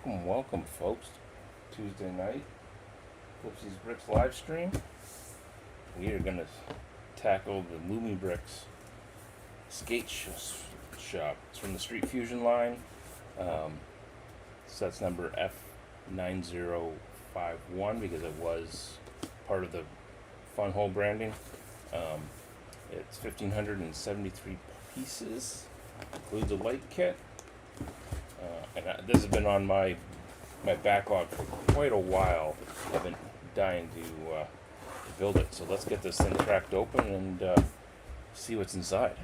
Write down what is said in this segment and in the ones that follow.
Welcome, folks. Tuesday night, Flipsy's Bricks live stream. We are going to tackle the Lumibricks skate shop. It's from the Street Fusion line. So that's number F9051 because it was part of the Fun Hole branding. It's 1,573 pieces, includes a light kit. This has been on my backlog for quite a while. I've been dying to build it. So let's get this thing cracked open and see what's inside.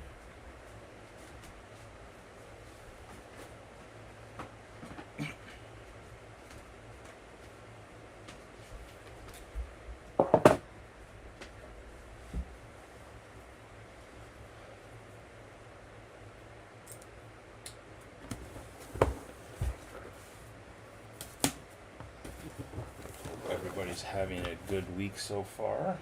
Everybody's having a good week so far.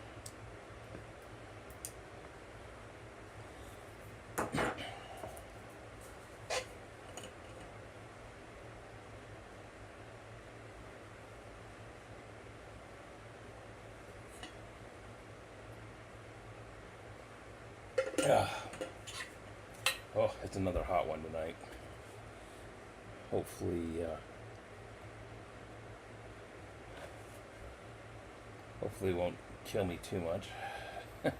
Yeah. Oh, it's another hot one tonight. Hopefully it won't kill me too much. Alright,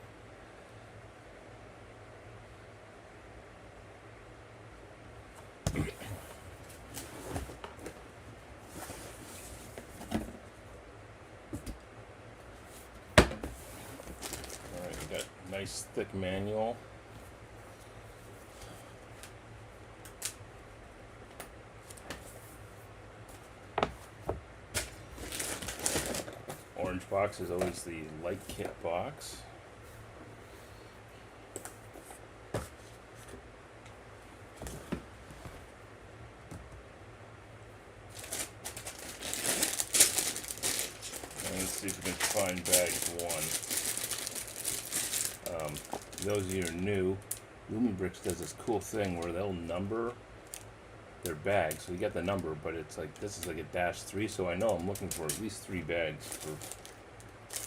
we got a nice thick manual. Orange box is always the light kit box. And let's see if we can find bag one. Those of you who are new, Lumibricks does this cool thing where they'll number their bags. So we get the number, but it's like this is like a -3, so I know I'm looking for at least 3 bags for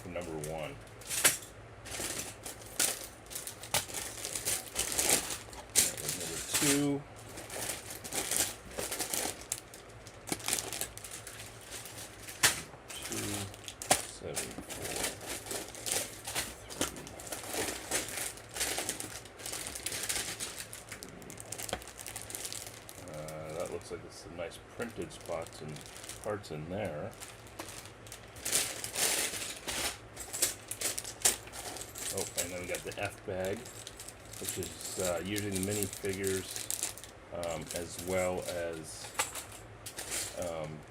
number one. Number 2. That looks like it's some nice printed spots and parts in there. Oh, and then we got the F bag, which is usually the minifigures, as well as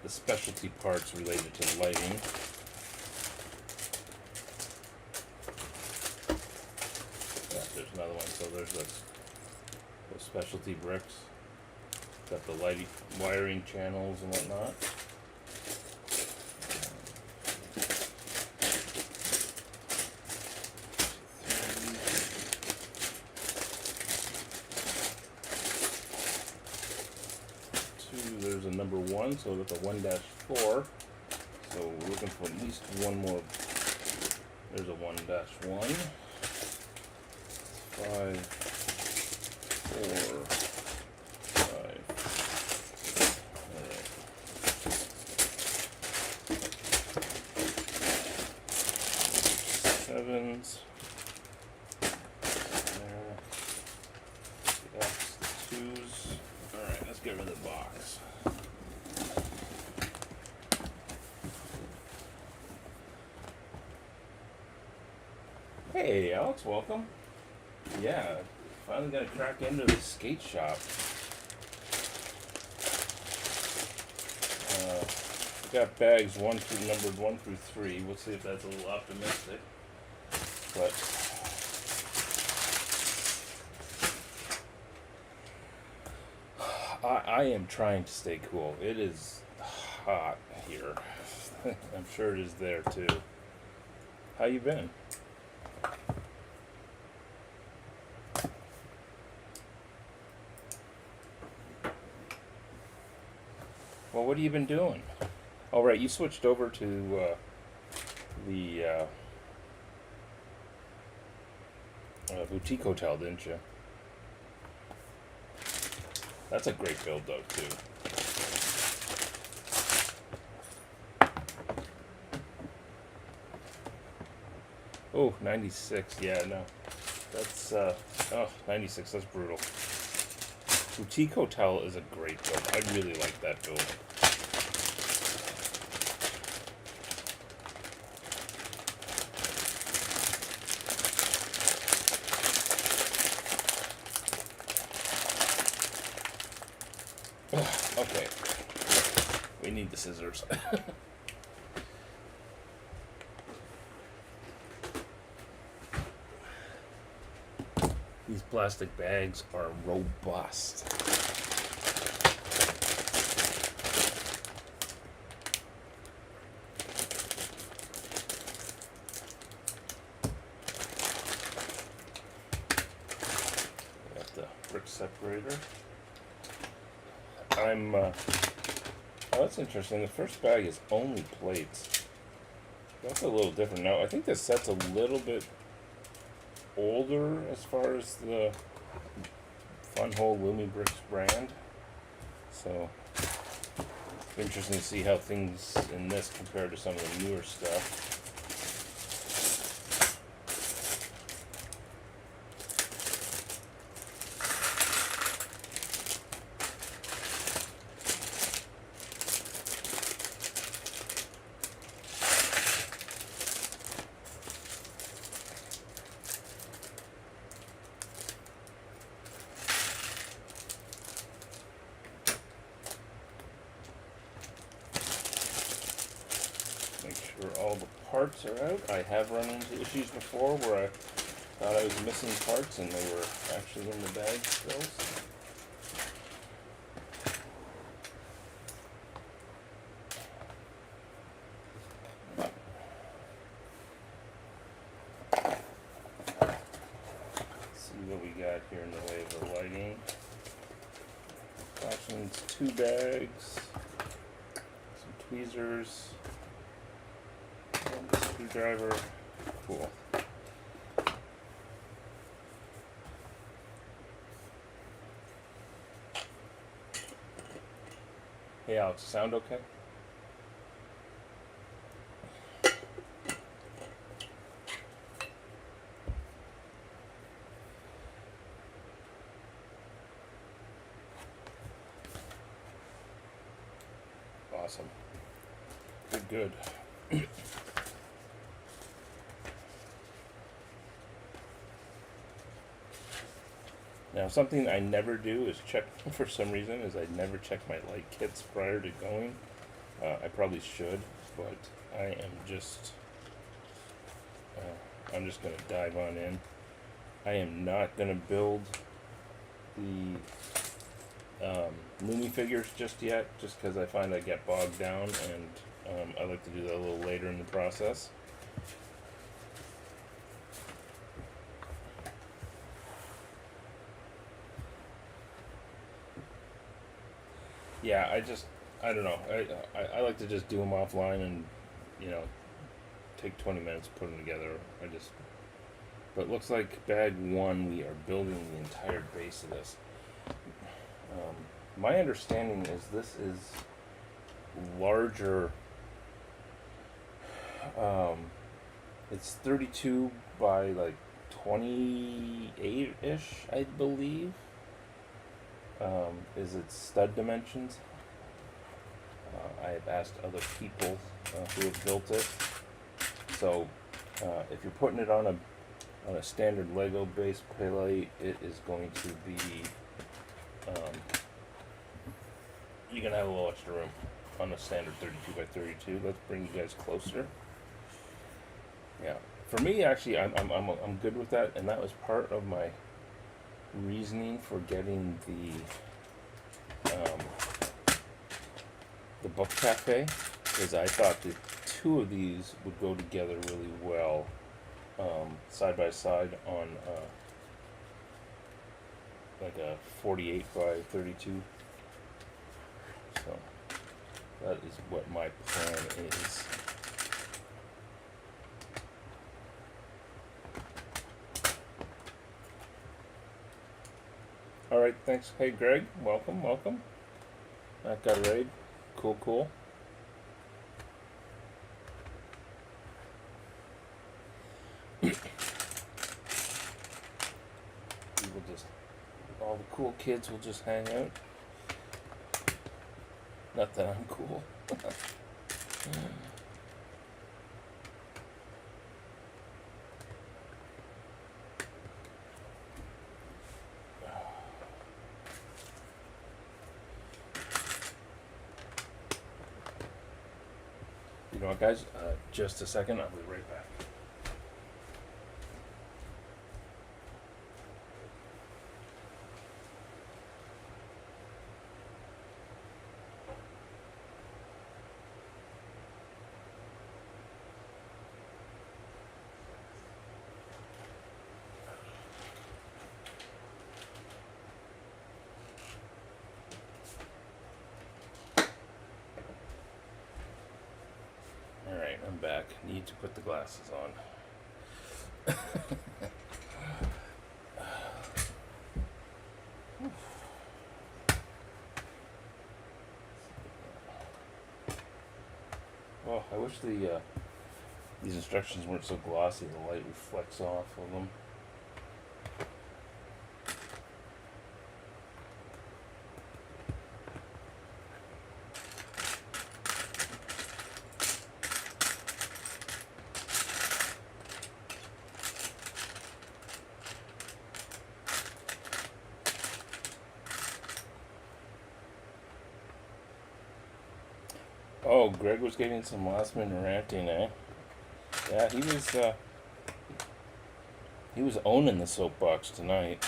the specialty parts related to lighting. Yeah, there's another one. So there's those specialty bricks. Got the lighting, wiring channels and whatnot. There's a number 1, so we've got the 1-4. So we're looking for at least one more. There's a 1-1. 5, 4, 5. Alright. 7s. There. The F's, the 2s. Alright, let's get rid of the box. Hey Alex, welcome. Yeah, finally got to crack into the skate shop. Got bags numbered 1 through 3. We'll see if that's a little optimistic. But I am trying to stay cool. It is hot here. I'm sure it is there too. How you been? Well, what have you been doing? Oh, right, you switched over to the boutique hotel, didn't you? That's a great build, though, too. Oh, 96. Yeah, no. That's, 96. That's brutal. Boutique Hotel is a great build. I really like that build. Okay. We need the scissors. These plastic bags are robust. Got the brick separator. Oh, that's interesting. The first bag is only plates. That's a little different. Now, I think this set's a little bit older as far as the Funhole Lumibricks brand. So, it's interesting to see how things in this compare to some of the newer stuff. Make sure all the parts are out. I have run into issues before where I thought I was missing parts and they were actually in the bag still. Let's see what we got here in the way of the lighting. Options, 2 bags, some tweezers. Screwdriver, cool. Hey Alex, sound okay? Awesome. Good. Now, something I never do is check, for some reason, is I never check my light kits prior to going. I probably should, but I am just, I'm just going to dive on in. I am not going to build the Lumi figures just yet, just because I find I get bogged down, and I like to do that a little later in the process. Yeah, I don't know. I like to just do them offline and, take 20 minutes to put them together. But it looks like bag 1, we are building the entire base of this. My understanding is this is larger. It's 32 by like 28-ish, I believe. Is its stud dimensions. I have asked other people who have built it. So, if you're putting it on a standard Lego base plate, it is going to be. You're gonna have a little extra room on a standard 32 by 32. Let's bring you guys closer. Yeah, for me, actually, I'm good with that, and that was part of my reasoning for getting the book cafe, is I thought the 2 of these would go together really well, side by side on like a 48 by 32. So That is what my plan is. All right, thanks. Hey, Greg, welcome, welcome. That got a raid. Cool, cool. People just, all the cool kids will just hang out. Not that I'm cool. You know what, guys? Just a second. I'll be right back. Alright, I'm back. Need to put the glasses on. Well, I wish these instructions weren't so glossy. The light reflects off of them. Oh, Greg was getting some last minute ranting, eh? Yeah, he was owning the soapbox tonight.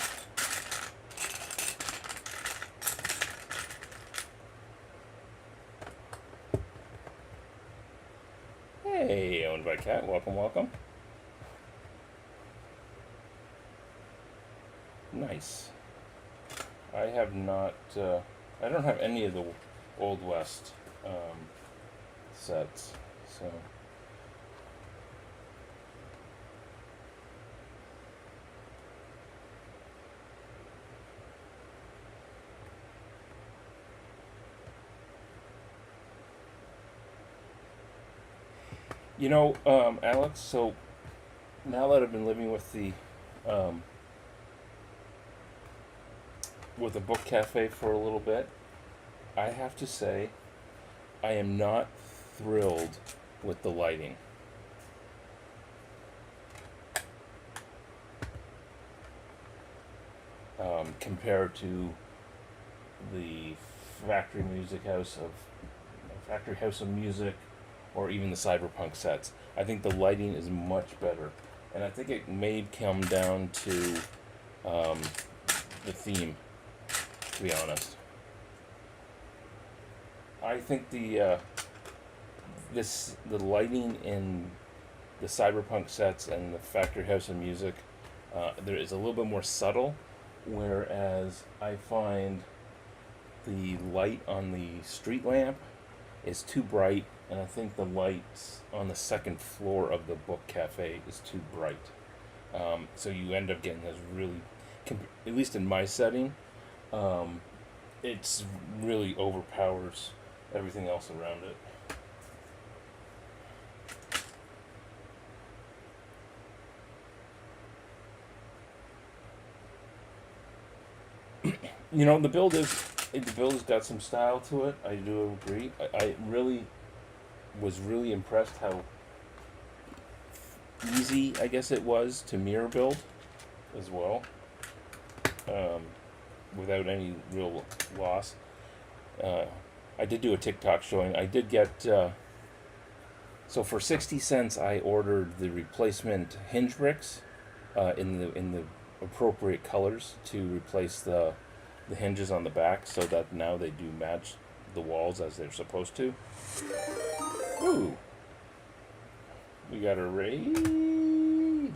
Hey, owned by Cat. Welcome, welcome. Nice. I have not. I don't have any of the Old West sets, so. You know, Alex, so now that I've been living with the book cafe for a little bit, I have to say I am not thrilled with the lighting. Compared to the Factory House of Music, or even the Cyberpunk sets. I think the lighting is much better, and I think it may come down to the theme. To be honest, I think the lighting in the Cyberpunk sets and the Factory House of Music there is a little bit more subtle, whereas I find the light on the street lamp is too bright, and I think the lights on the second floor of the book cafe is too bright. So you end up getting this really, at least in my setting, it's really overpowers everything else around it. You know, the build has got some style to it. I do agree. I really was really impressed how easy, I guess it was, to mirror build as well, without any real loss. I did do a TikTok showing. I did get so for 60 cents I ordered the replacement hinge bricks in the appropriate colors to replace the hinges on the back, so that now they do match the walls as they're supposed to. Ooh, we got a raid.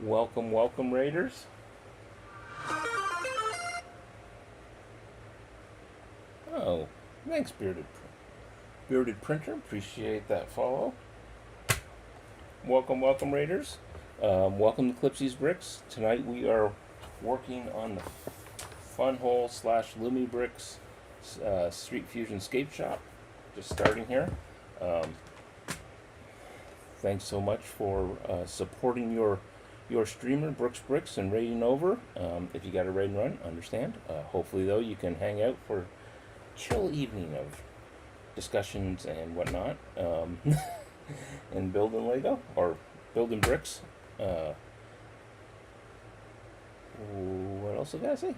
Welcome, welcome, raiders. Oh, thanks, Bearded Printer. Appreciate that follow. Welcome, Raiders. Welcome to Clipsy's Bricks. Tonight we are working on the Funhole / Lumibricks Street Fusion Skate Shop. Just starting here. Thanks so much for supporting your streamer, Brooks Bricks, and raiding over. If you got a raid and run, understand. Hopefully, though, you can hang out for chill evening of discussions and whatnot, and building Lego or building bricks. What else did I say?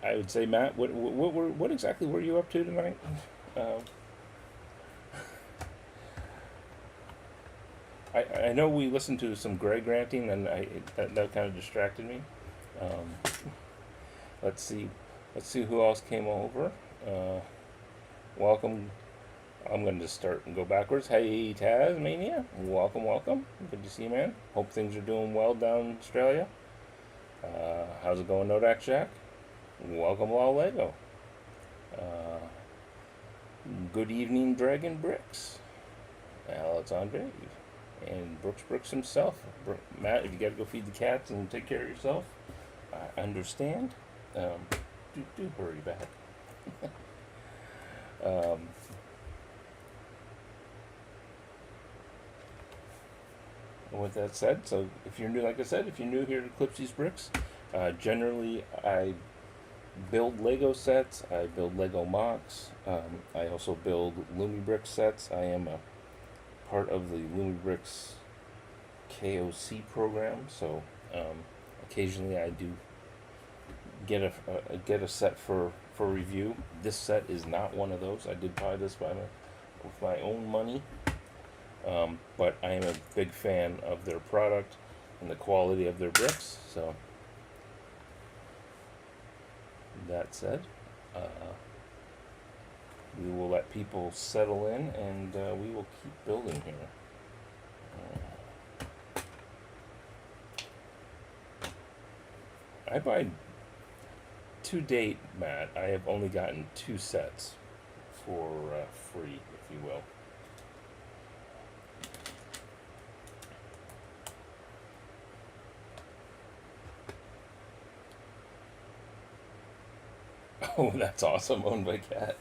I would say, Matt, what exactly were you up to tonight? I know we listened to some Greg ranting, and that kind of distracted me. Let's see who else came over. Welcome. I'm going to just start and go backwards. Hey, Tasmania. Welcome. Good to see you, man. Hope things are doing well down in Australia. How's it going, Nodak Jack? Welcome, all Lego. Good evening, Dragon Bricks. Alexandre. And Brooks Brooks himself. Matt, if you got to go feed the cats and take care of yourself, I understand. Do hurry back. With that said, so if you're new, like I said, if you're new here to Clipsy's Bricks, generally I build Lego sets, I build Lego MOCs, I also build Lumibricks sets. I am a part of the Lumibricks KOC program, so occasionally I do get a set for review. This set is not one of those. I did buy this with my own money, but I am a big fan of their product and the quality of their bricks. So that said, we will let people settle in, and we will keep building here. To date, Matt, I have only gotten 2 sets for free, if you will. Oh, that's awesome, owned by Cat.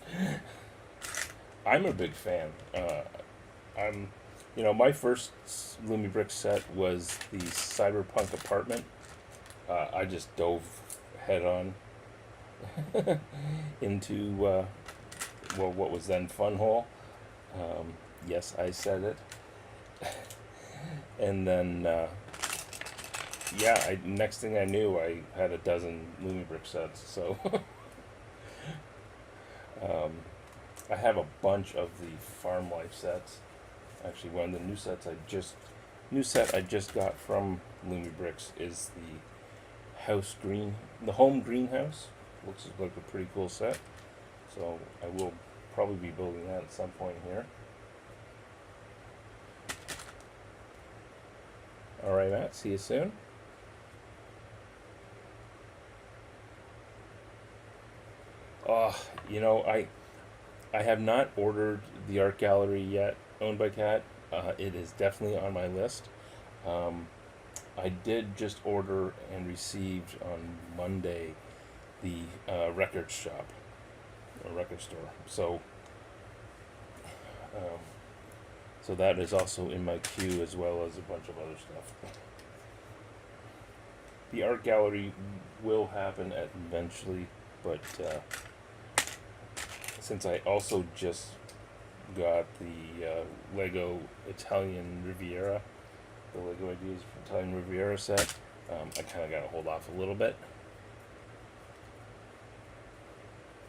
I'm a big fan. My first Lumibricks set was the Cyberpunk apartment. I just dove head on into what was then Funhole. Yes, I said it. And then next thing I knew, I had a dozen Lumibricks sets. So I have a bunch of the Farm Life sets. Actually, one of the new set I just got from Lumibricks is the home greenhouse. Looks like a pretty cool set. So I will probably be building that at some point here. All right, Matt. See you soon. I have not ordered the art gallery yet, owned by Cat. It is definitely on my list. I did just order and received on Monday the record shop, or record store. So that is also in my queue, as well as a bunch of other stuff. The art gallery will happen eventually, but since I also just got the Lego Italian Riviera, the Lego Ideas for Italian Riviera set, I kind of got to hold off a little bit.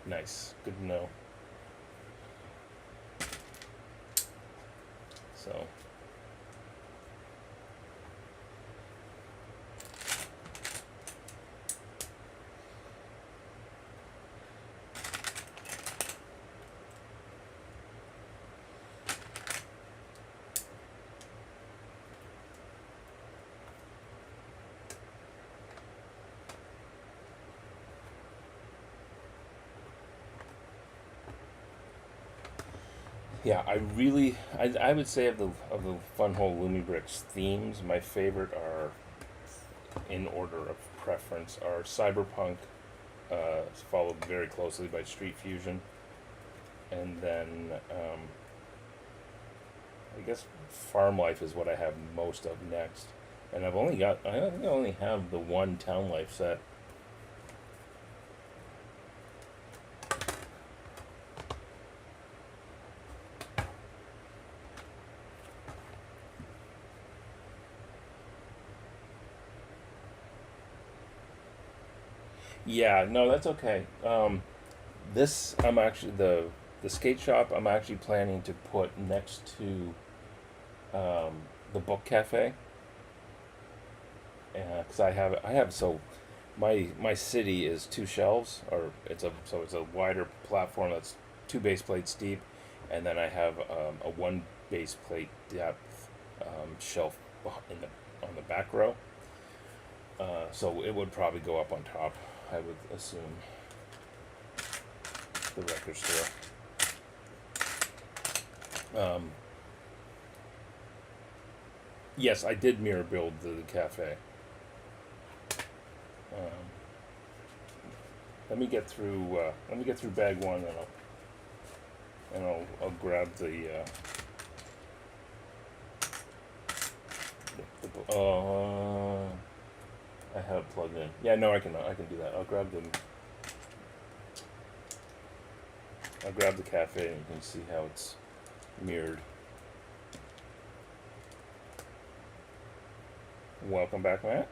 Nice. Good to know. So Yeah, I would say of the Funhole Lumibricks themes, my favorite are, in order of preference, are Cyberpunk, followed very closely by Street Fusion, and then I guess Farm Life is what I have most of next. And I think I only have the one Town Life set. Yeah, no, that's okay. This I'm actually the skate shop I'm actually planning to put next to the book cafe, because I have so my city is two shelves, or it's a wider platform that's two base plates deep, and then I have a one base plate depth shelf in the on the back row. So it would probably go up on top, I would assume, the record store. Um, yes, I did mirror build the cafe. Um, let me get through bag one, and I'll grab I have it plugged in. Yeah, no, I can do that. I'll grab the cafe, and you can see how it's mirrored. Welcome back, Matt.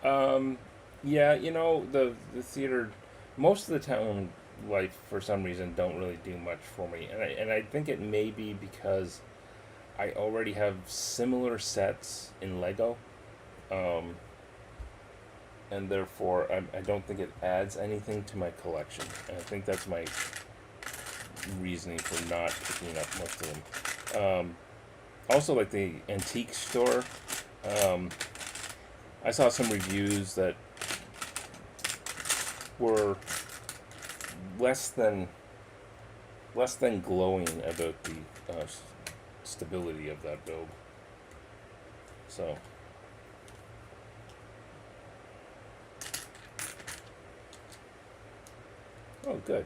Um, yeah, the theater, most of the town life for some reason don't really do much for me, and I think it may be because I already have similar sets in Lego, um, and therefore I don't think it adds anything to my collection, and I think that's my reasoning for not picking up most of them. Also, like the antique store, um, I saw some reviews that were less than less than glowing about the stability of that build. So, oh, good.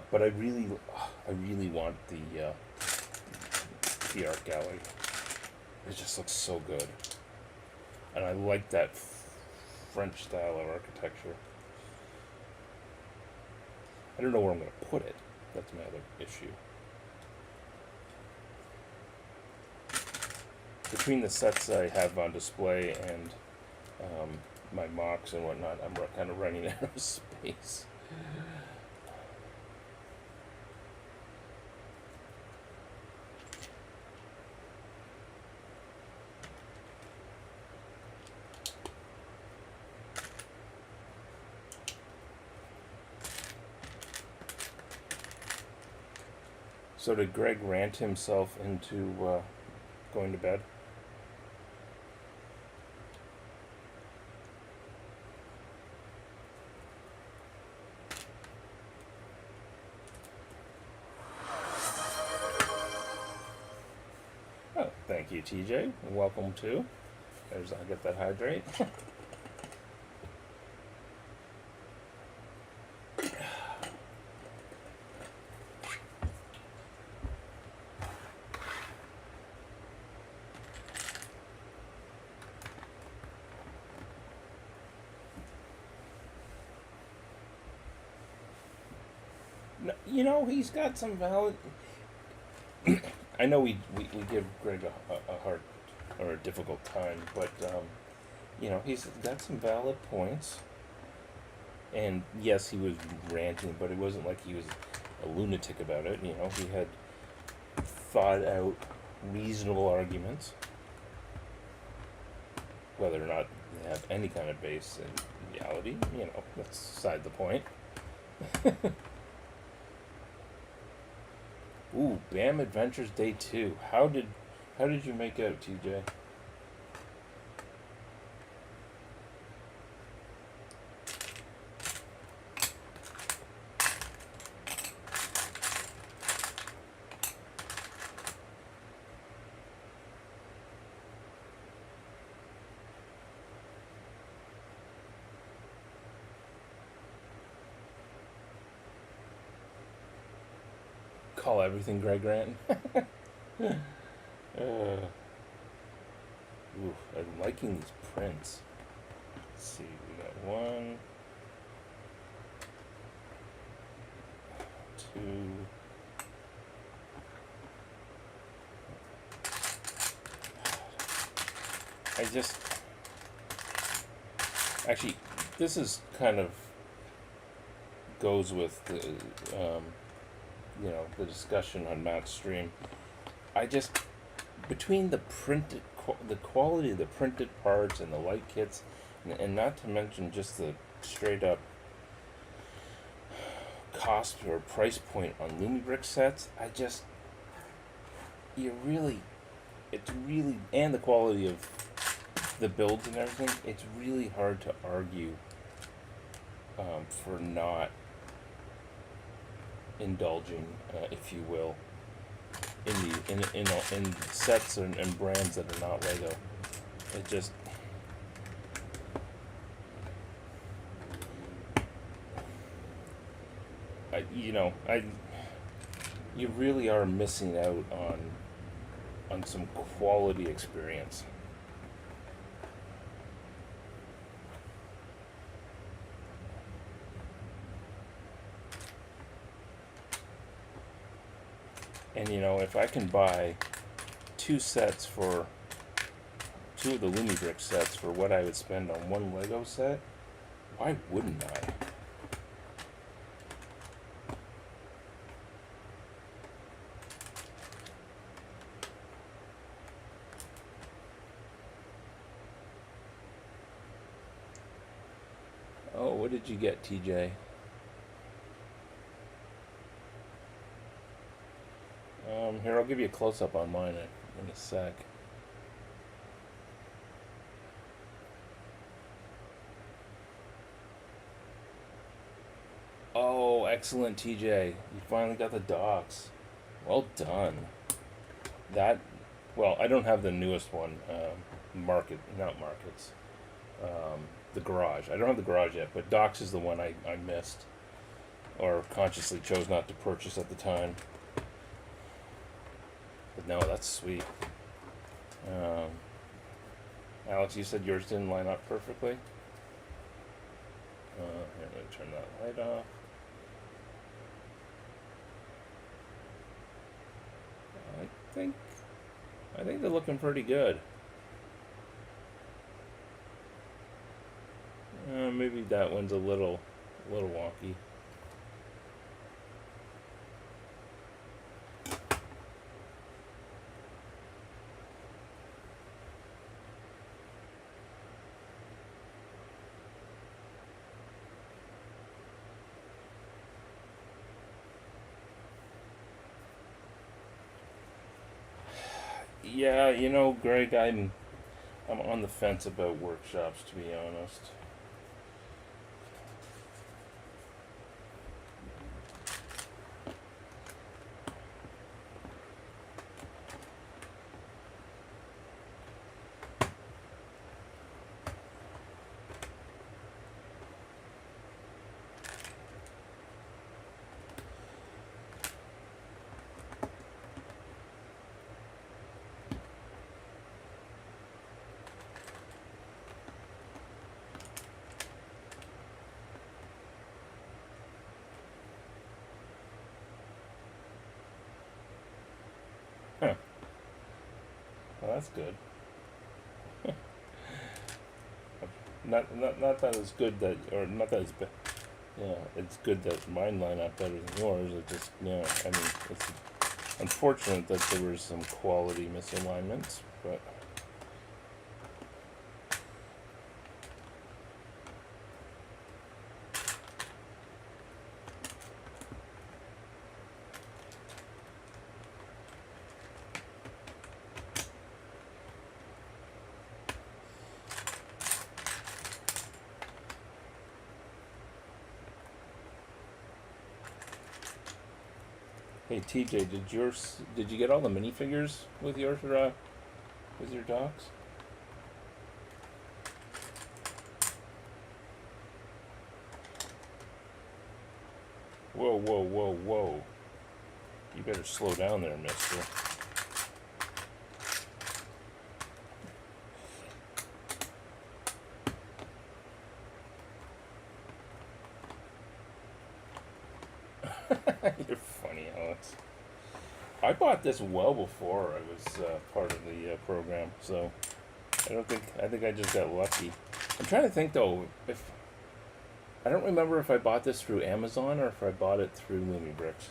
But I really want the art gallery. It just looks so good, and I like that French style of architecture. I don't know where I'm going to put it. That's my other issue. Between the sets I have on display and um, my mocks and whatnot, I'm kind of running out of space. So did Greg rant himself into going to bed? Oh, thank you, TJ. Welcome to. I'll get that hydrate. No, he's got some valid. I know we give Greg a hard or a difficult time, but he's got some valid points. And yes, he was ranting, but it wasn't like he was a lunatic about it. He had thought out reasonable arguments, whether or not they have any kind of base in reality. That's beside the point. Ooh, BAM Adventures Day 2. How did you make out, TJ? Call everything Greg Grant. Ooh, I'm liking these prints. Let's see, we got one, two. I just actually, this is kind of goes with the, the discussion on Matt's stream. I just between the the quality of the printed parts and the light kits, and not to mention just the straight up cost or price point on Lumibricks sets, it's really, and the quality of the builds and everything, it's really hard to argue for not indulging, if you will, in sets and brands that are not Lego. It just you really are missing out on some quality experience. And if I can buy two of the Lumibricks sets for what I would spend on one Lego set, why wouldn't I? Oh, what did you get, TJ? Here, I'll give you a close-up on mine in a sec. Oh, excellent, TJ. You finally got the docks. Well done. I don't have the newest one, not Markets. The Garage. I don't have the Garage yet, but Docks is the one I missed, or consciously chose not to purchase at the time. But no, that's sweet. Alex, you said yours didn't line up perfectly. Here, I'm going to turn that light off. I think they're looking pretty good. Maybe that one's a little wonky. Yeah, Greg, I'm on the fence about workshops, to be honest. Huh. Well, that's good. Not that it's good that, or not that it's it's good that mine line up better than yours. It just, it's unfortunate that there were some quality misalignments, but Hey TJ, did you get all the minifigures with your docs? Whoa, whoa, whoa, whoa! You better slow down there, Mister. You're funny, Alex. I bought this well before I was part of the program, so I think I just got lucky. I'm trying to think though, if I don't remember if I bought this through Amazon or if I bought it through Lumibricks.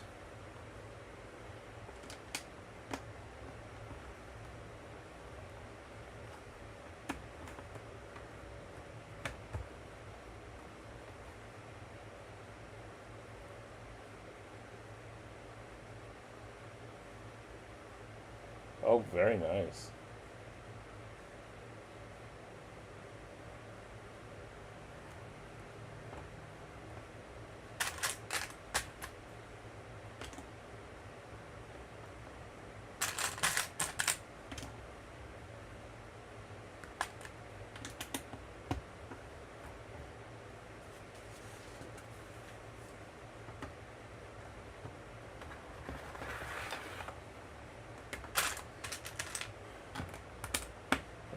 Oh, very nice.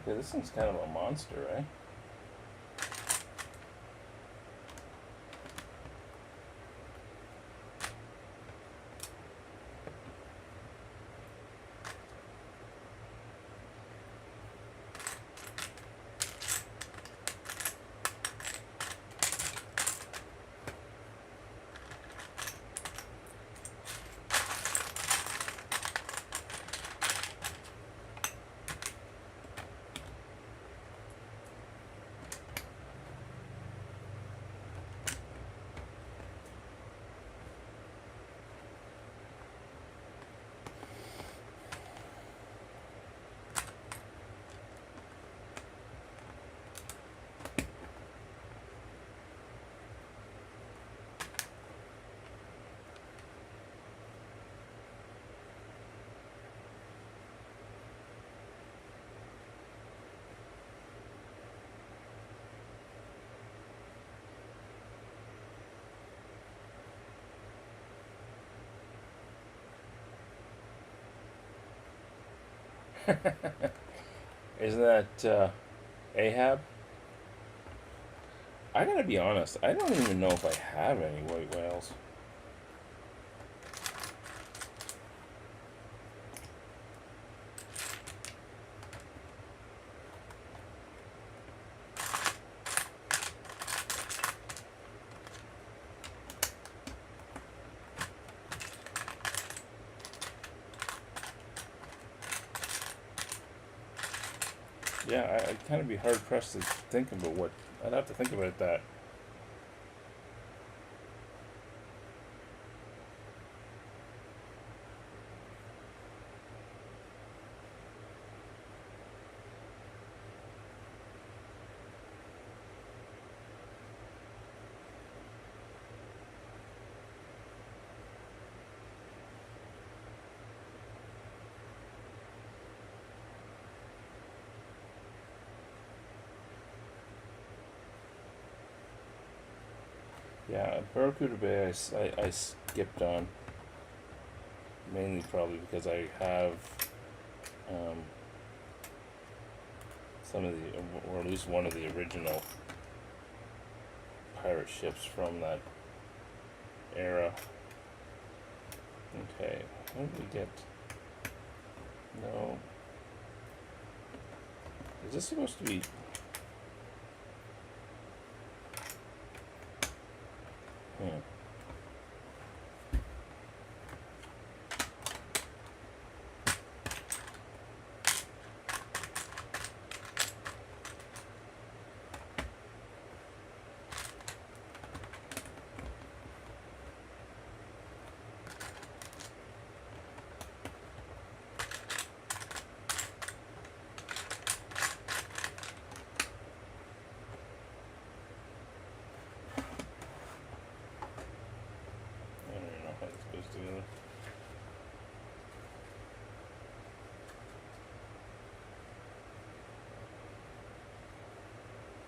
Okay, this thing's kind of a monster, eh? Isn't that Ahab? I gotta be honest, I don't even know if I have any white whales. Yeah, I'd kind of be hard pressed to think about what. I'd have to think about that. Yeah, Barracuda Bay, I skipped on mainly probably because I have um, some of the, or at least one of the original pirate ships from that era. Okay, what did we get? No. Is this supposed to be? Hmm.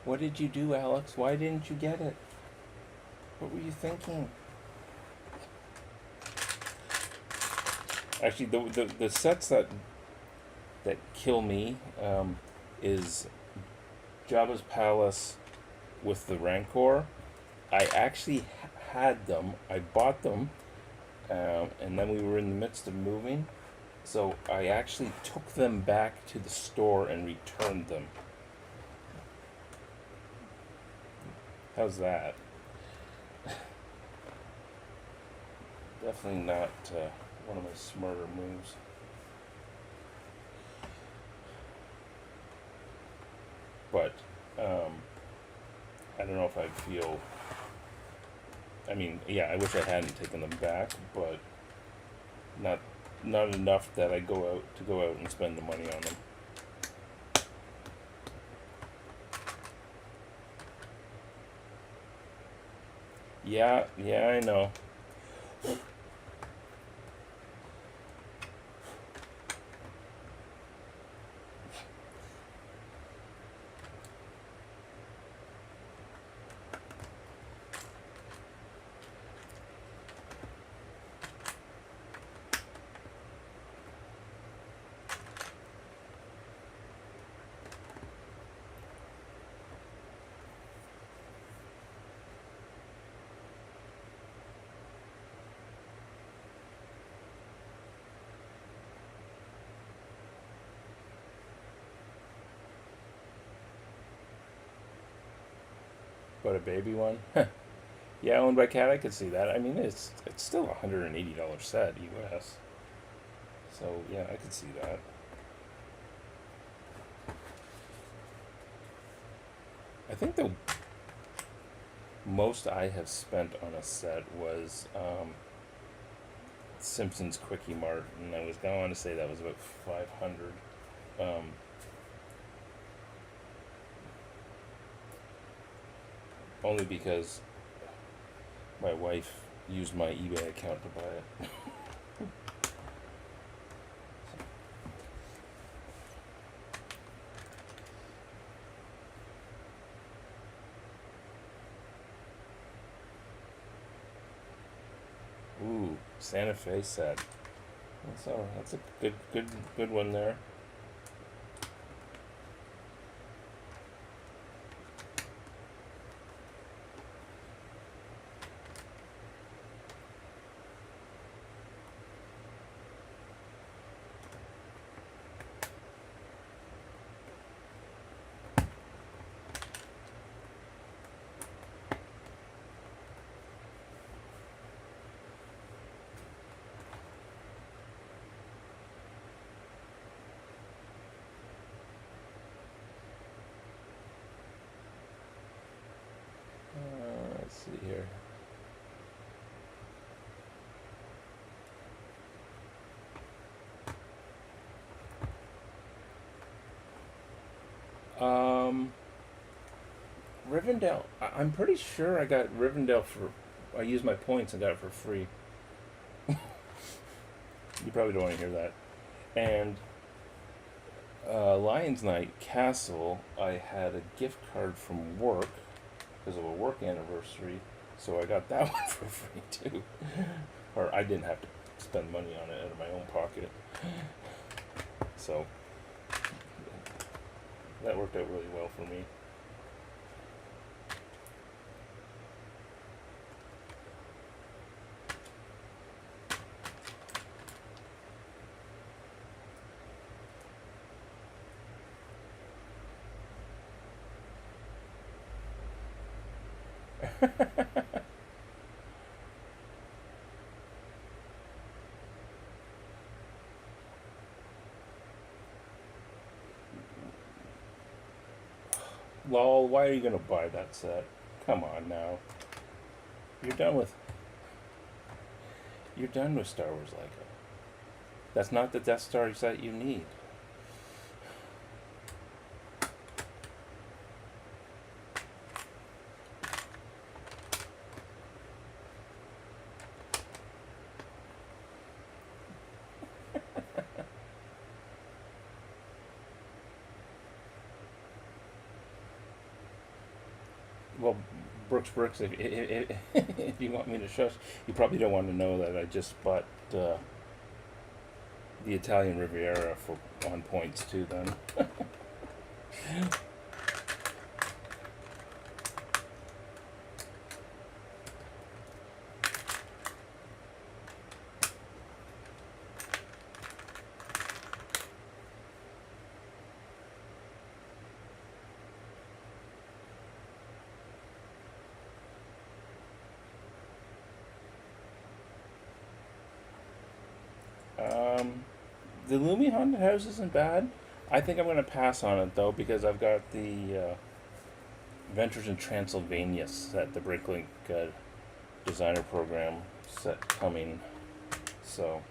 What did you do, Alex? Why didn't you get it? What were you thinking? Actually, the sets that kill me is Jabba's Palace with the Rancor. I actually had them. I bought them, and then we were in the midst of moving, so I actually took them back to the store and returned them. How's that? Definitely not one of my smarter moves. But I don't know if I feel. I mean, yeah, I wish I hadn't taken them back, but not enough that I go out and spend the money on them. Yeah, I know. But a baby one? Yeah, owned by Cat, I could see that. I mean, it's still $180 set US. So yeah, I could see that. I think the most I have spent on a set was Simpsons Quickie Mart, and I was going to say that was about 500. Um, Only because my wife used my eBay account to buy it. Ooh, Santa Fe set. That's a good one there. Let's see here. Um, Rivendell. I'm pretty sure I got Rivendell for. I used my points and got it for free. You probably don't want to hear that. And Lions Night Castle, I had a gift card from work because of a work anniversary, so I got that one for free too. Or I didn't have to spend money on it out of my own pocket. So that worked out really well for me. Lol, why are you gonna buy that set? Come on now. You're done with you're done with Star Wars Lego. That's not the Death Star set you need. Well, Brooks Brooks, if you want me to shush, you probably don't want to know that I just bought the Italian Riviera for on points too. Then. Um, the Lumi Haunted House isn't bad. I think I'm going to pass on it though because I've got the Adventures in Transylvania set, the Bricklink designer program set coming. So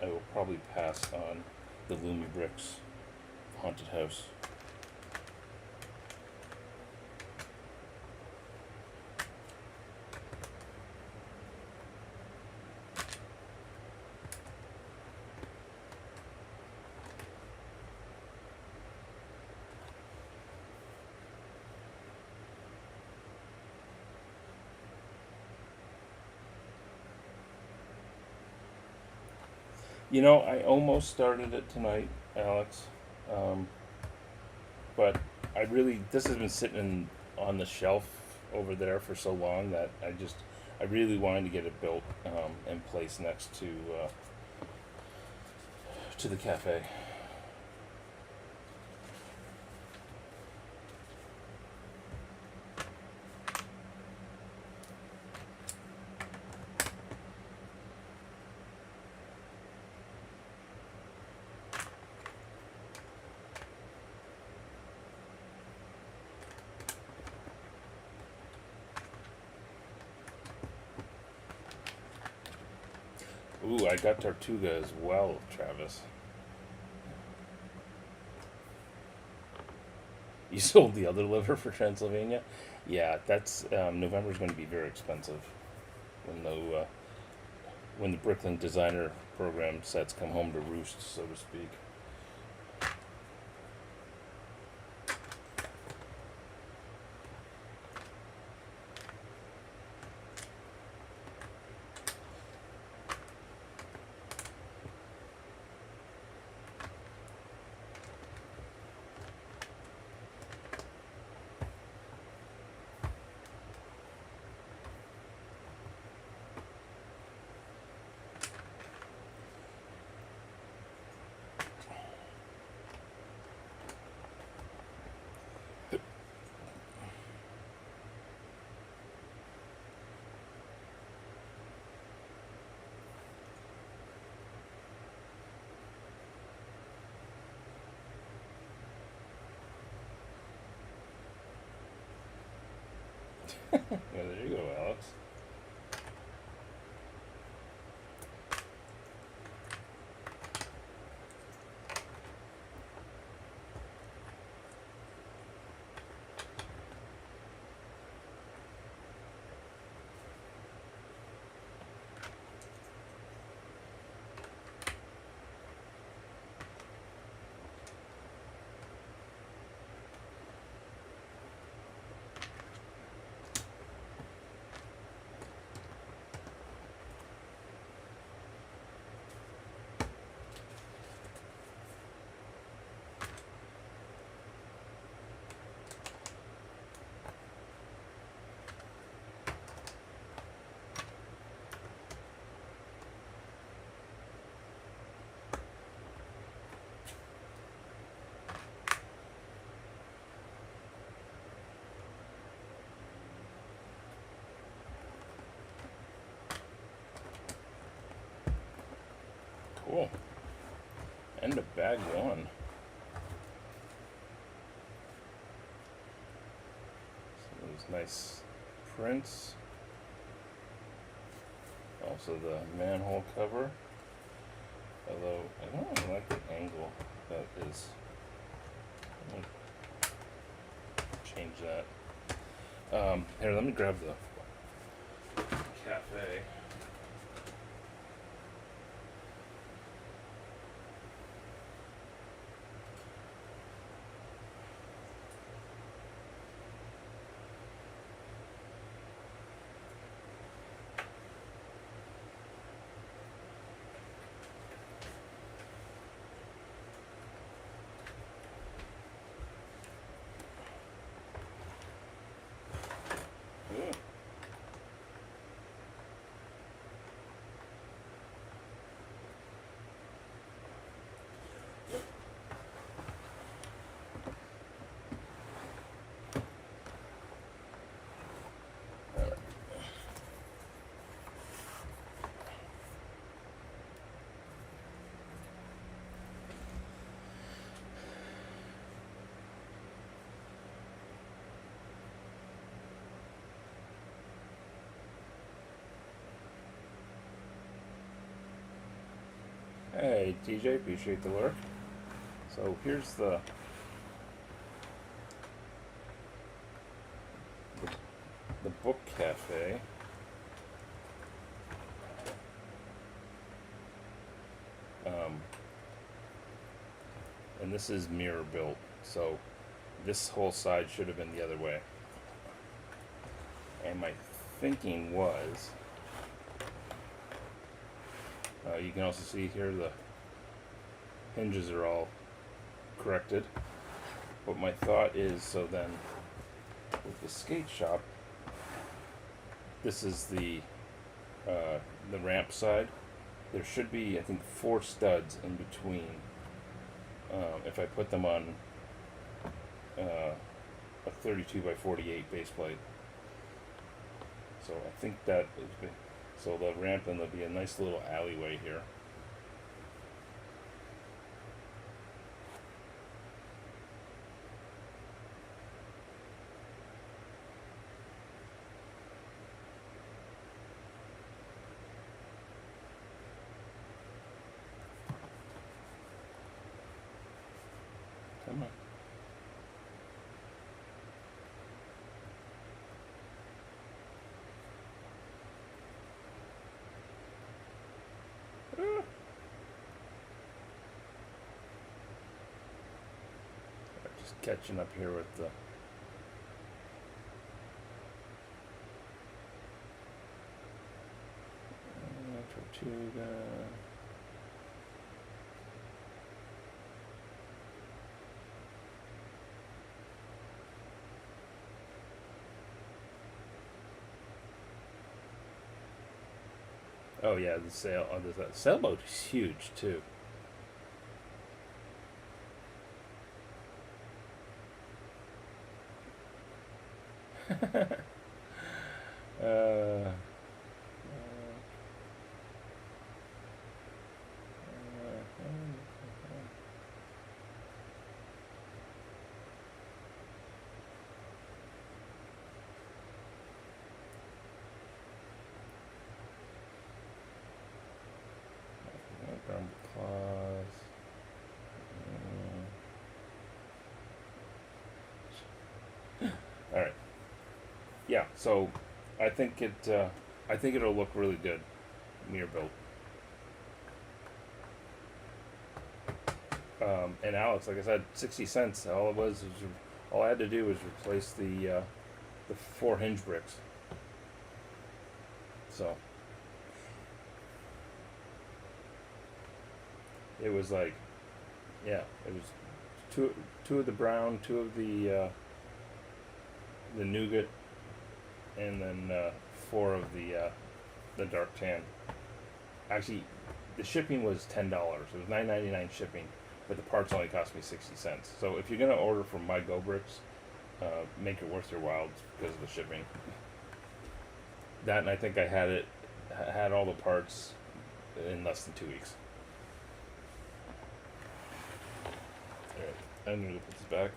I will probably pass on the Lumibricks Haunted House. You know, I almost started it tonight, Alex, um, but I really this has been sitting on the shelf over there for so long that I really wanted to get it built in place next to the cafe. Ooh, I got Tortuga as well, Travis. You sold the other liver for Transylvania? Yeah, that's November's going to be very expensive when the Bricklink designer program sets come home to roost, so to speak. Yeah, there you go, Alex. Cool. End of bag one. Some of these nice prints. Also the manhole cover. Although I don't really like the angle that is. Let me change that. Here, let me grab the cafe. Hey TJ, appreciate the work. So here's the book cafe. And this is mirror built, so this whole side should have been the other way. And my thinking was, you can also see here the hinges are all corrected. But my thought is, so then with the skate shop, this is the ramp side. There should be, I think, 4 studs in between. If I put them on a 32 by 48 base plate. So I think that is good. So the ramp, and there'll be a nice little alleyway here. Come on. Just catching up here with the Tortuga. Oh yeah, the sailboat is huge too. uh, claws. All right. Yeah. So, I think it'll look really good, mirror built. And Alex, like I said, 60 cents. All I had to do was replace the 4 hinge bricks. So it was like, yeah, it was two of the brown, 2 of the nougat, and then 4 of the dark tan. Actually, the shipping was $10. It was $9.99 shipping, but the parts only cost me 60 cents. So if you're gonna order from My Go Bricks, make it worth your while because of the shipping. That, and I think I had all the parts in less than 2 weeks. All right, I'm gonna put this back.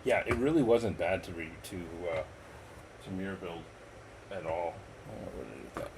Yeah, it really wasn't bad to mirror build at all. Where did I do that?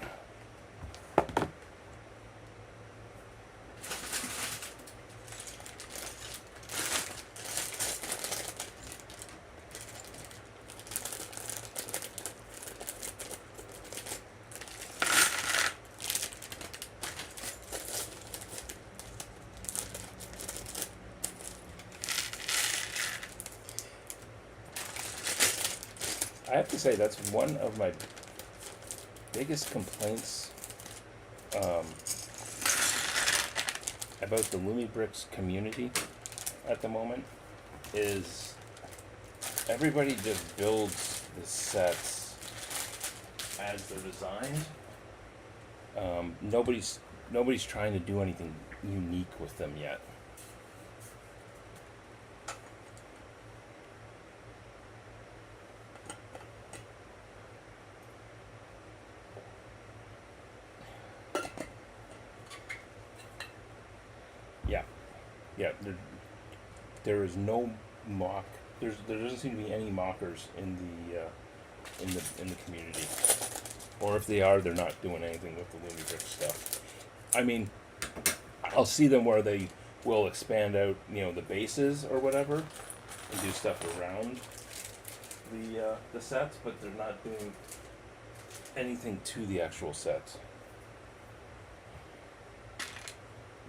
I have to say that's one of my biggest complaints about the Lumibricks community at the moment is everybody just builds the sets as they're designed. Nobody's trying to do anything unique with them yet. Yeah, yeah. There is no mock. There doesn't seem to be any mockers in the community, or if they are, they're not doing anything with the Lumibricks stuff. I mean, I'll see them where they will expand out, the bases or whatever, and do stuff around the sets, but they're not doing anything to the actual sets.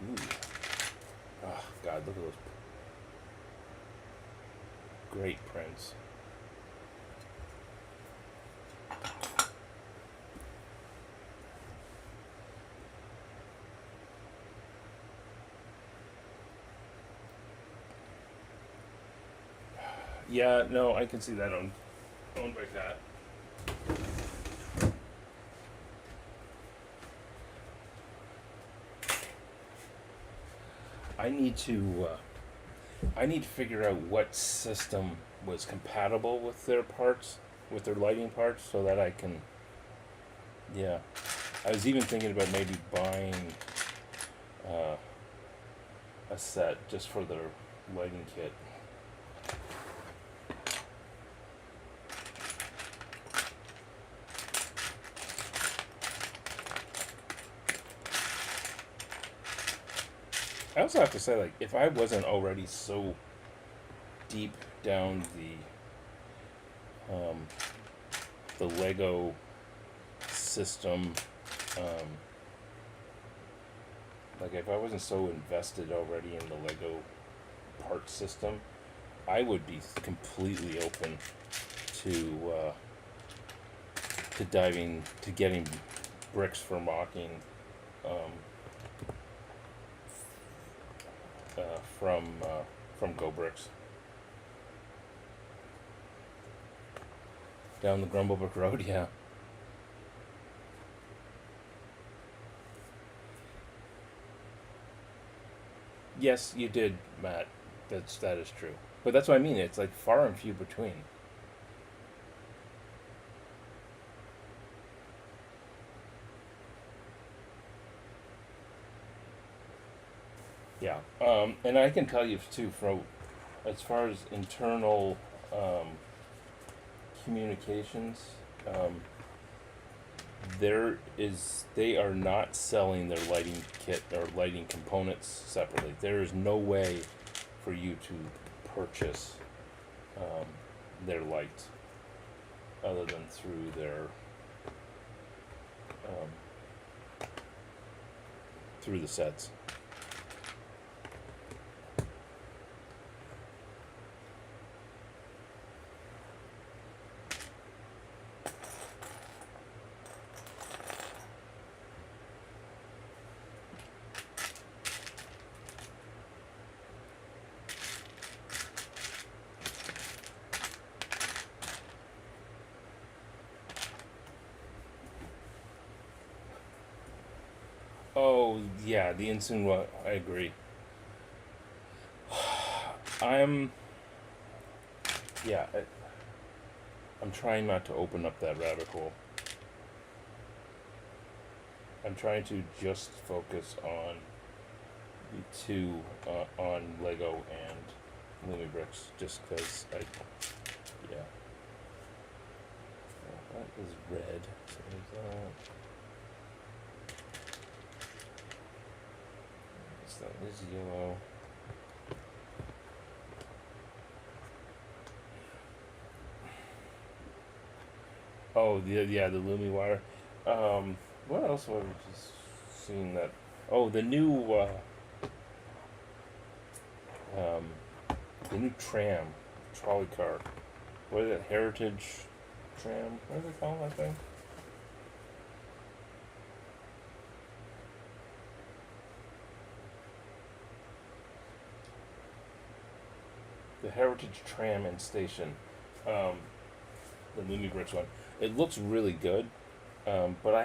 Ooh. Oh, God, look at those great prints. Yeah, no, I can see that owned by Cat. I need to figure out what system was compatible with their parts, with their lighting parts, so that I can. Yeah, I was even thinking about maybe buying a set just for their lighting kit. I also have to say, like, if I wasn't already so deep down the Lego system, like if I wasn't so invested already in the Lego part system, I would be completely open to getting bricks for mocking. From GoBricks. Down the Grumblebrook Road, yeah. Yes, you did, Matt. That is true. But that's what I mean. It's like far and few between. Yeah. And I can tell you too, from as far as internal communications, they are not selling their lighting kit or lighting components separately. There is no way for you to purchase their lights other than through their through the sets. Oh yeah, the instant one. I agree. I'm yeah. I'm trying not to open up that rabbit hole. I'm trying to just focus on the two on Lego and Lumibricks, just because yeah. Well, that is red. So there's that. That is yellow. Oh, the Lumi wire. What else have I just seen that? Oh, um, the new tram, trolley car. What is it? Heritage tram? What do they call that thing? the Heritage Tram and Station, the Lumibricks one. It looks really good, but I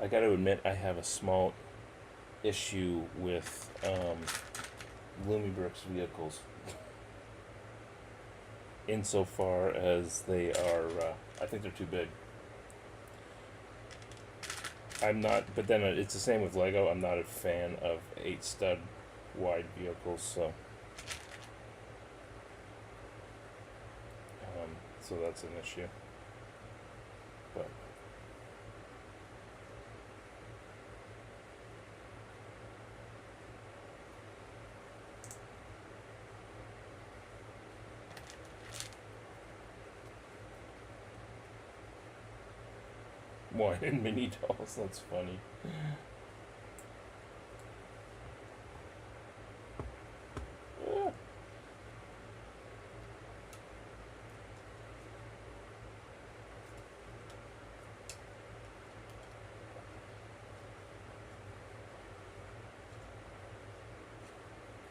got to admit, I have a small issue with Lumibricks vehicles, insofar as they are. I think they're too big. I'm not, but then it's the same with Lego. I'm not a fan of 8 stud wide vehicles, so that's an issue. But wine and mini dolls. That's funny.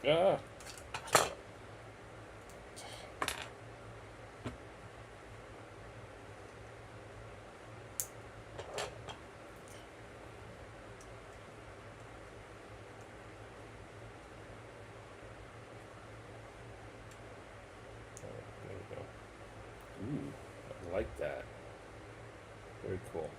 Yeah. Ah. There we go. Ooh, I like that. Very cool.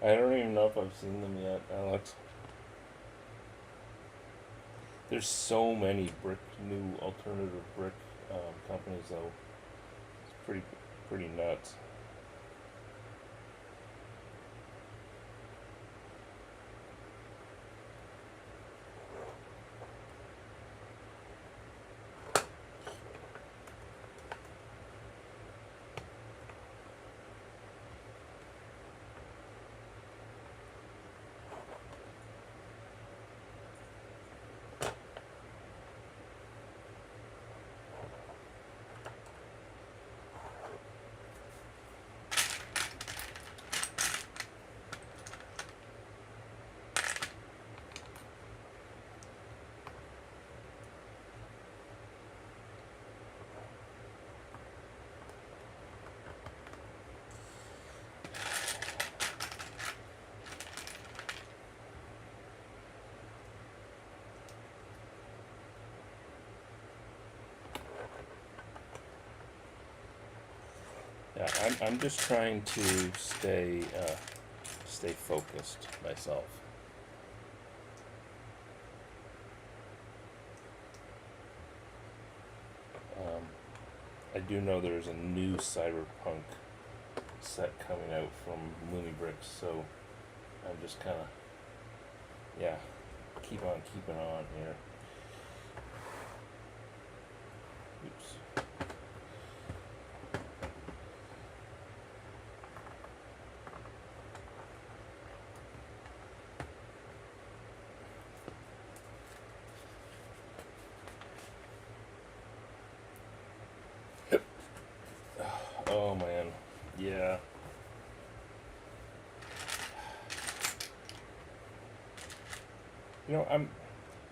I don't even know if I've seen them yet, Alex. There's so many new alternative brick companies, though. It's pretty nuts. Yeah, I'm just trying to stay focused myself. I do know there's a new cyberpunk set coming out from Lumibricks, so I'm just kind of, yeah, keep on keeping on here. Oops. Oh man, yeah.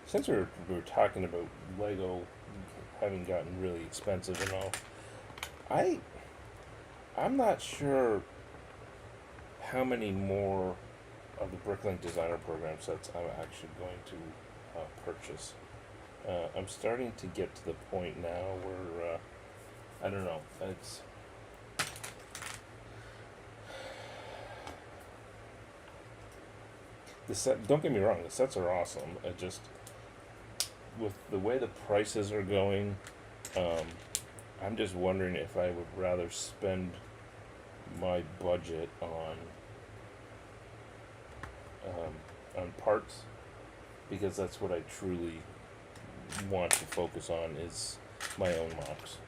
Since we were talking about Lego having gotten really expensive and all, I I'm not sure how many more of the Bricklink Designer Program sets I'm actually going to purchase. I'm starting to get to the point now where I don't know. It's the set. Don't get me wrong. The sets are awesome. I just with the way the prices are going, I'm just wondering if I would rather spend my budget on parts, because that's what I truly want to focus on is my own mocks.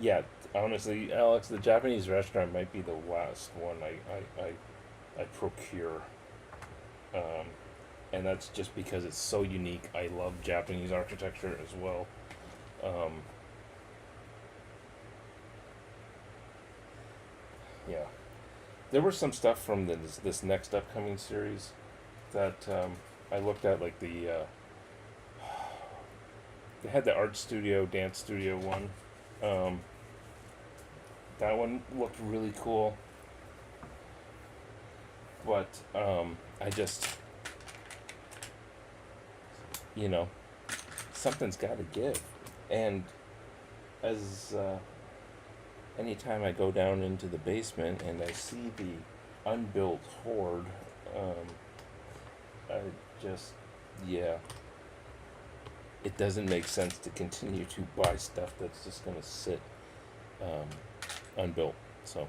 Yeah, honestly, Alex, the Japanese restaurant might be the last one I procure. Um, and that's just because it's so unique. I love Japanese architecture as well. Um, yeah, there was some stuff from this next upcoming series that I looked at, like they had the art studio, dance studio one. Um, that one looked really cool, but I just, something's got to give. And as anytime I go down into the basement and I see the unbuilt hoard, I just, yeah, it doesn't make sense to continue to buy stuff that's just going to sit unbuilt. So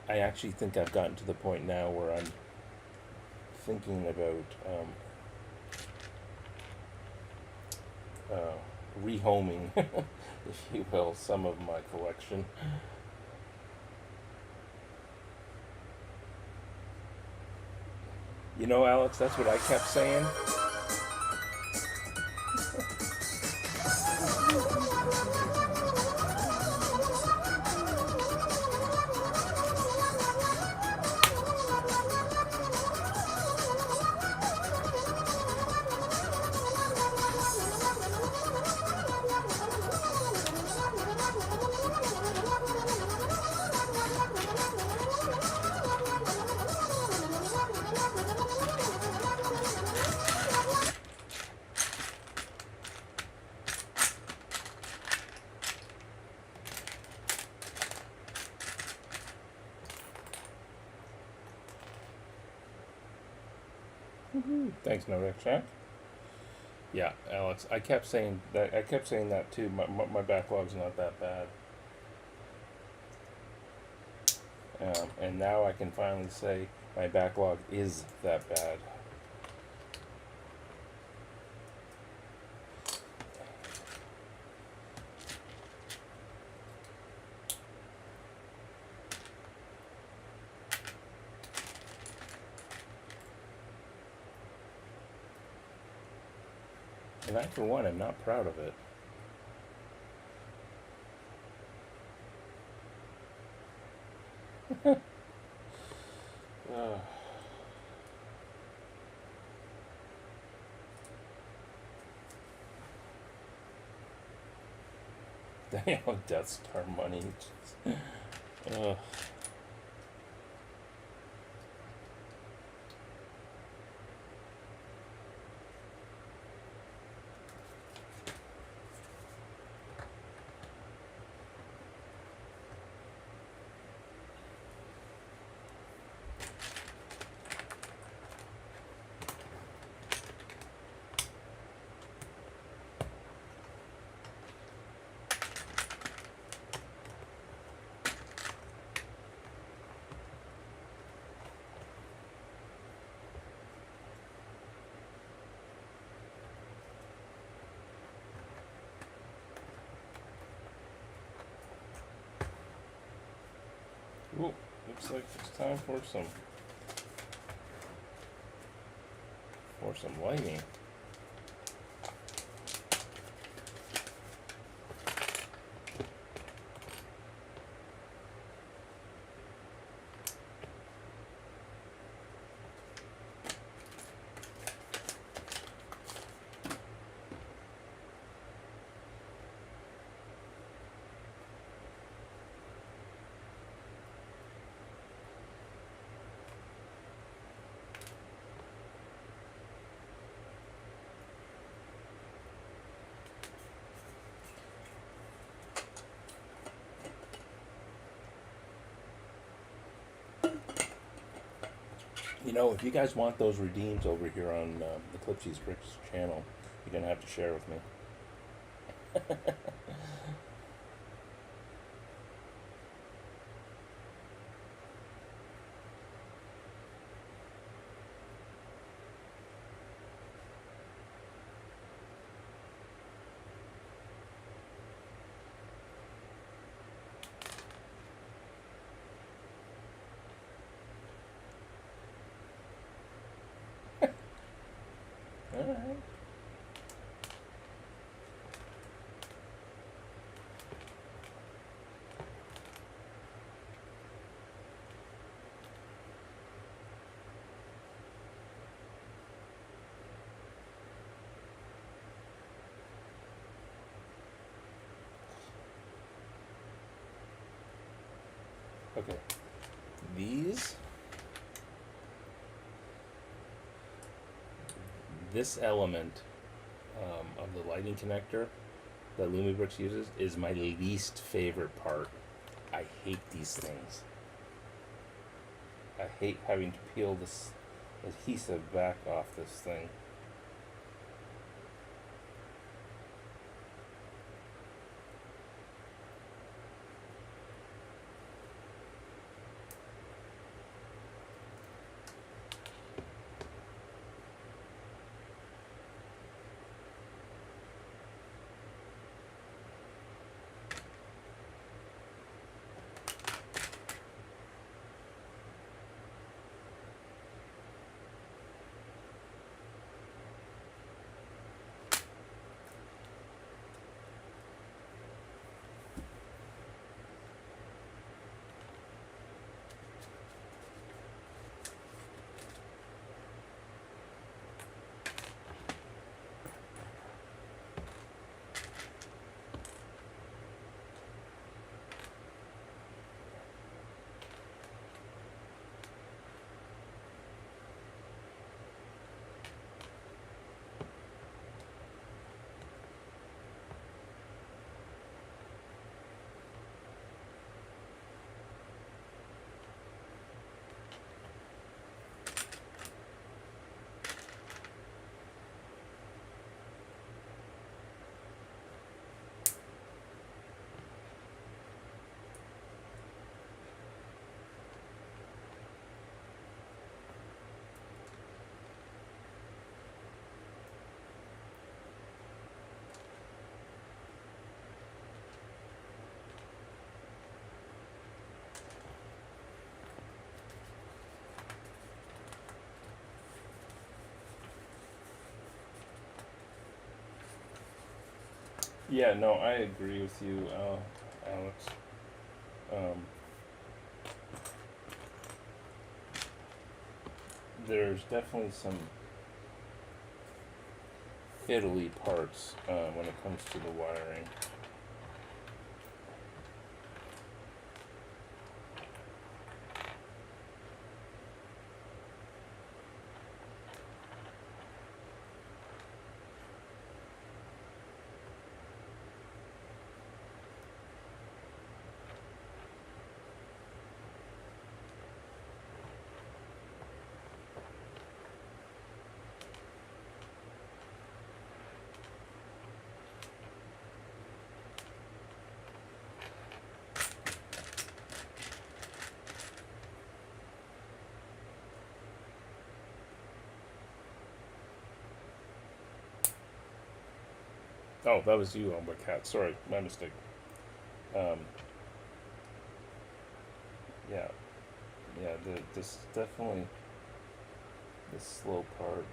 I actually think I've gotten to the point now where I'm thinking about rehoming, if you will, some of my collection. You know, Alex, that's what I kept saying. Thanks, No Rec Chat. Yeah, Alex, I kept saying that. I kept saying that too. My backlog's not that bad, and now I can finally say my backlog is that bad. And I, for one, am not proud of it. uh, Damn, Death Star money. Ugh. Ooh, looks like it's time for some lighting. You know, if you guys want those redeems over here on the Clipsies Bricks channel, you're gonna have to share with me. All right. Okay. This element of the lighting connector that Lumibricks uses is my least favorite part. I hate these things. I hate having to peel this adhesive back off this thing. Yeah, no, I agree with you, Alex. Um, there's definitely some fiddly parts when it comes to the wiring. Oh, that was you, Ombre Cat. Sorry, my mistake. Um, yeah, yeah. This definitely the slow part.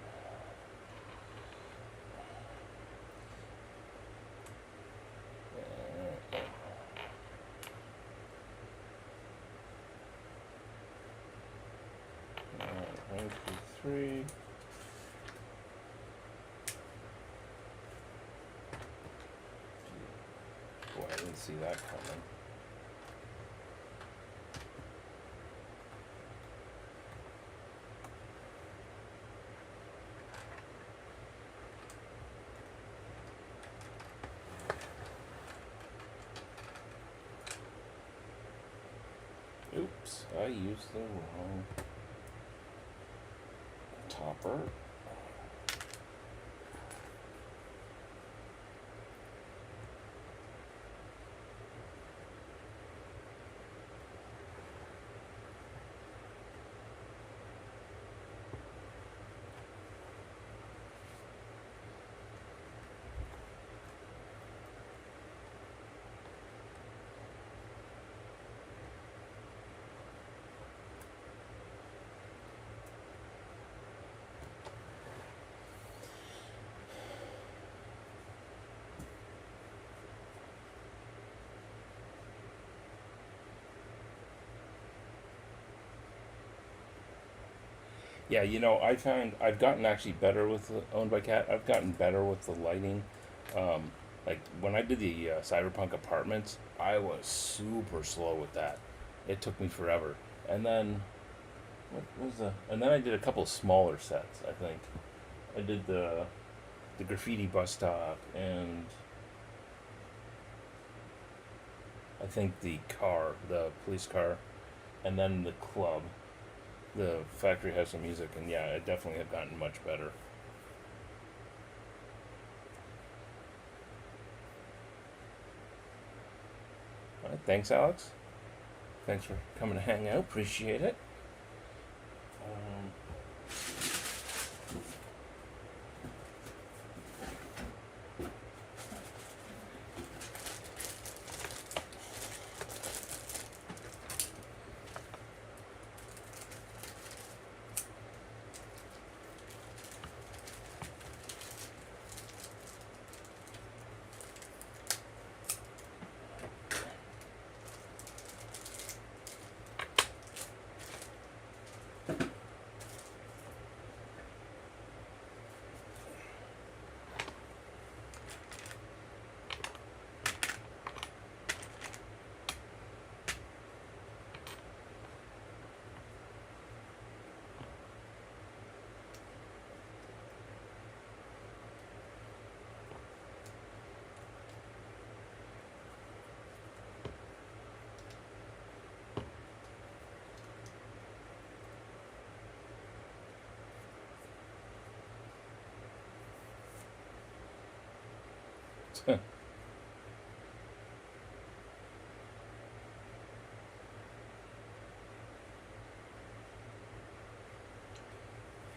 One, two, three. Boy, I didn't see that coming. Oops, I used the wrong. hurt. Yeah, I find I've gotten actually better with Owned by Cat. I've gotten better with the lighting. Um, like when I did the Cyberpunk Apartments, I was super slow with that. It took me forever. And then what was the? And then I did a couple smaller sets. I think I did the graffiti bus stop, and I think the police car, and then the club. The factory has some music, and yeah, I definitely have gotten much better. All right, thanks, Alex. Thanks for coming to hang out. Appreciate it. Um,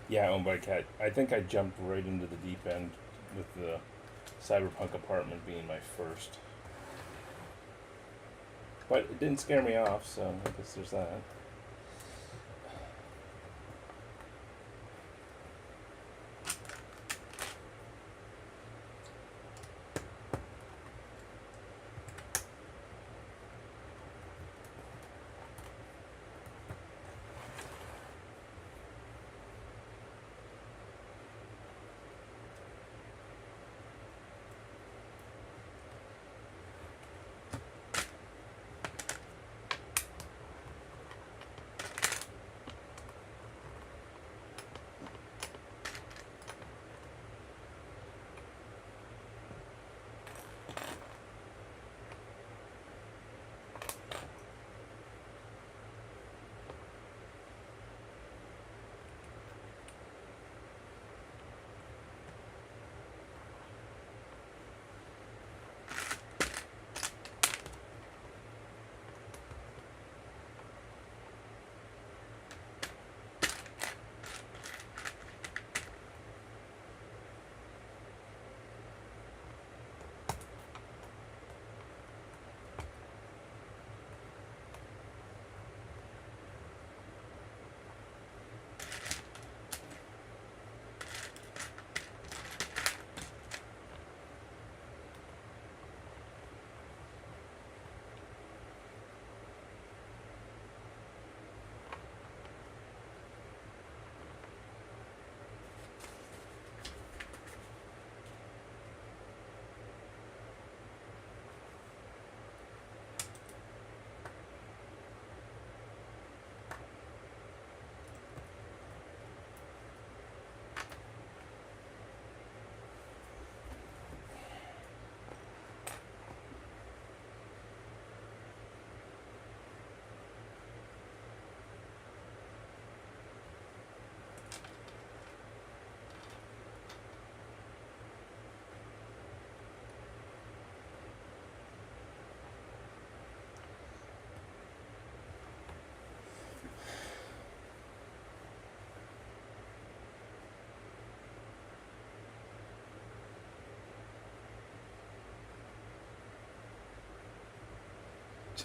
yeah, Owned by Cat. I think I jumped right into the deep end with the Cyberpunk Apartment being my first. But it didn't scare me off, so I guess there's that.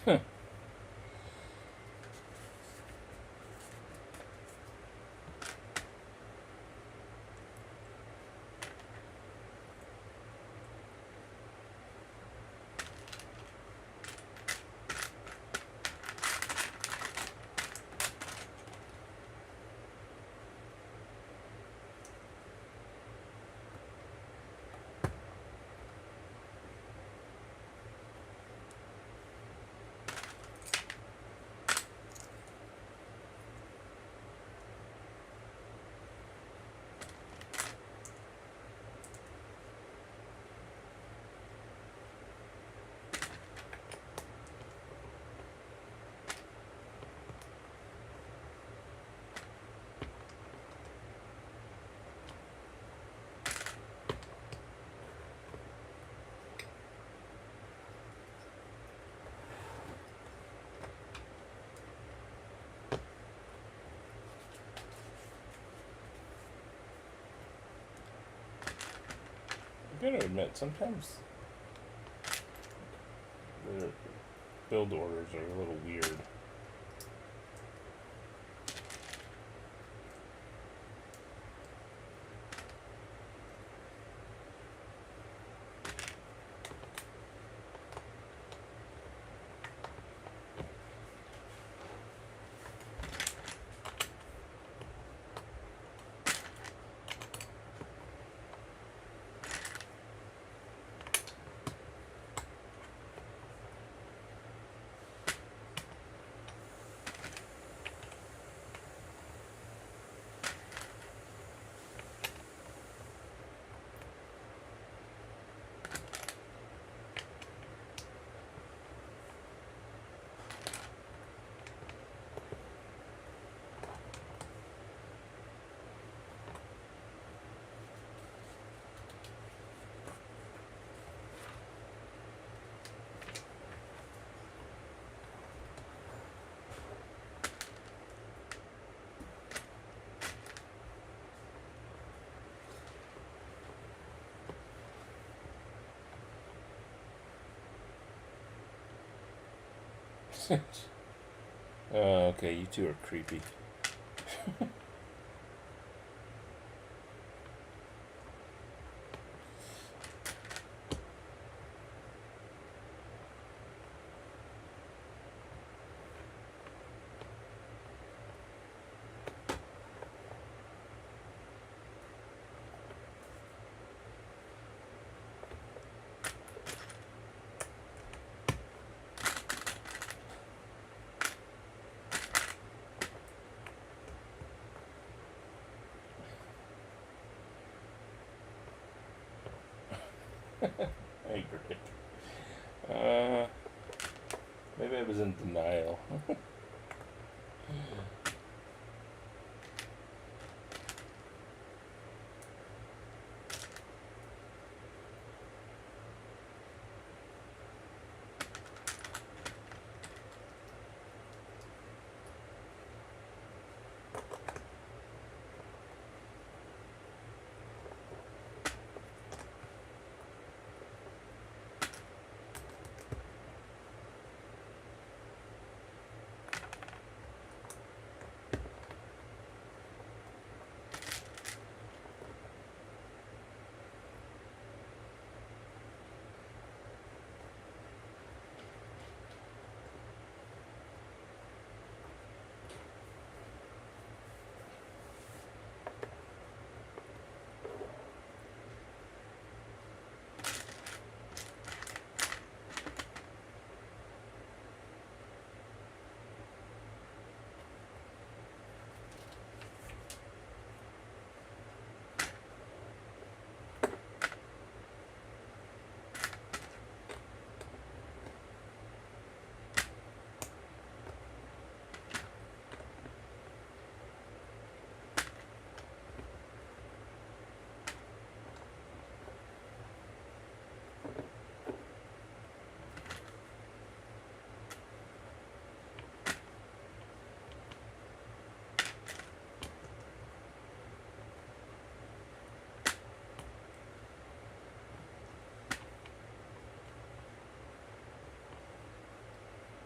I gotta admit, sometimes the build orders are a little weird. Okay, you two are creepy. I agree. Maybe I was in denial.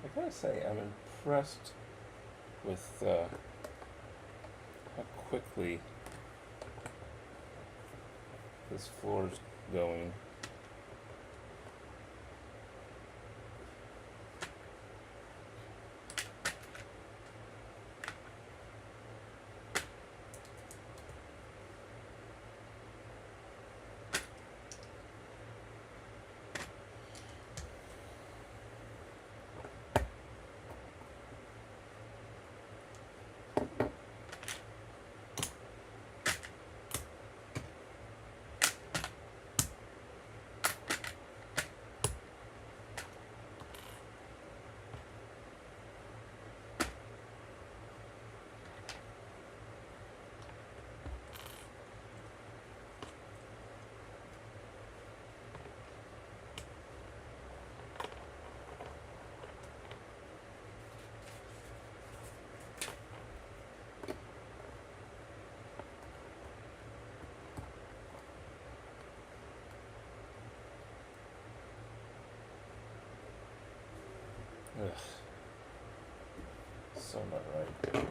I gotta say, I'm impressed with how quickly this floor's going. Ugh. So not right.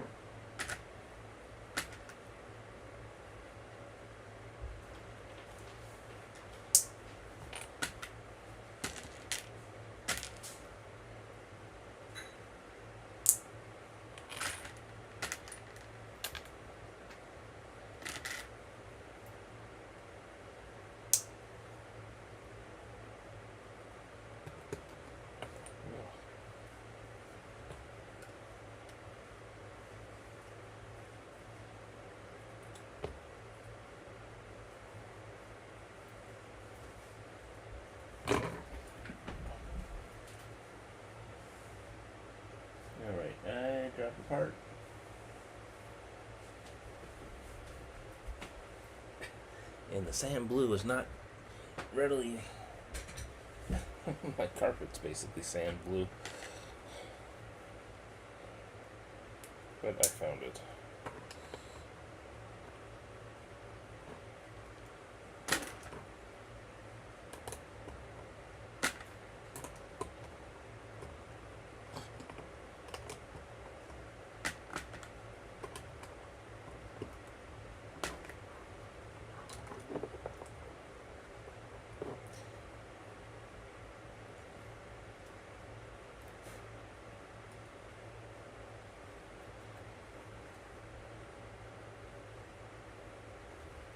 Alright, I dropped the part. And the sand blue is not readily. My carpet's basically sand blue. But I found it.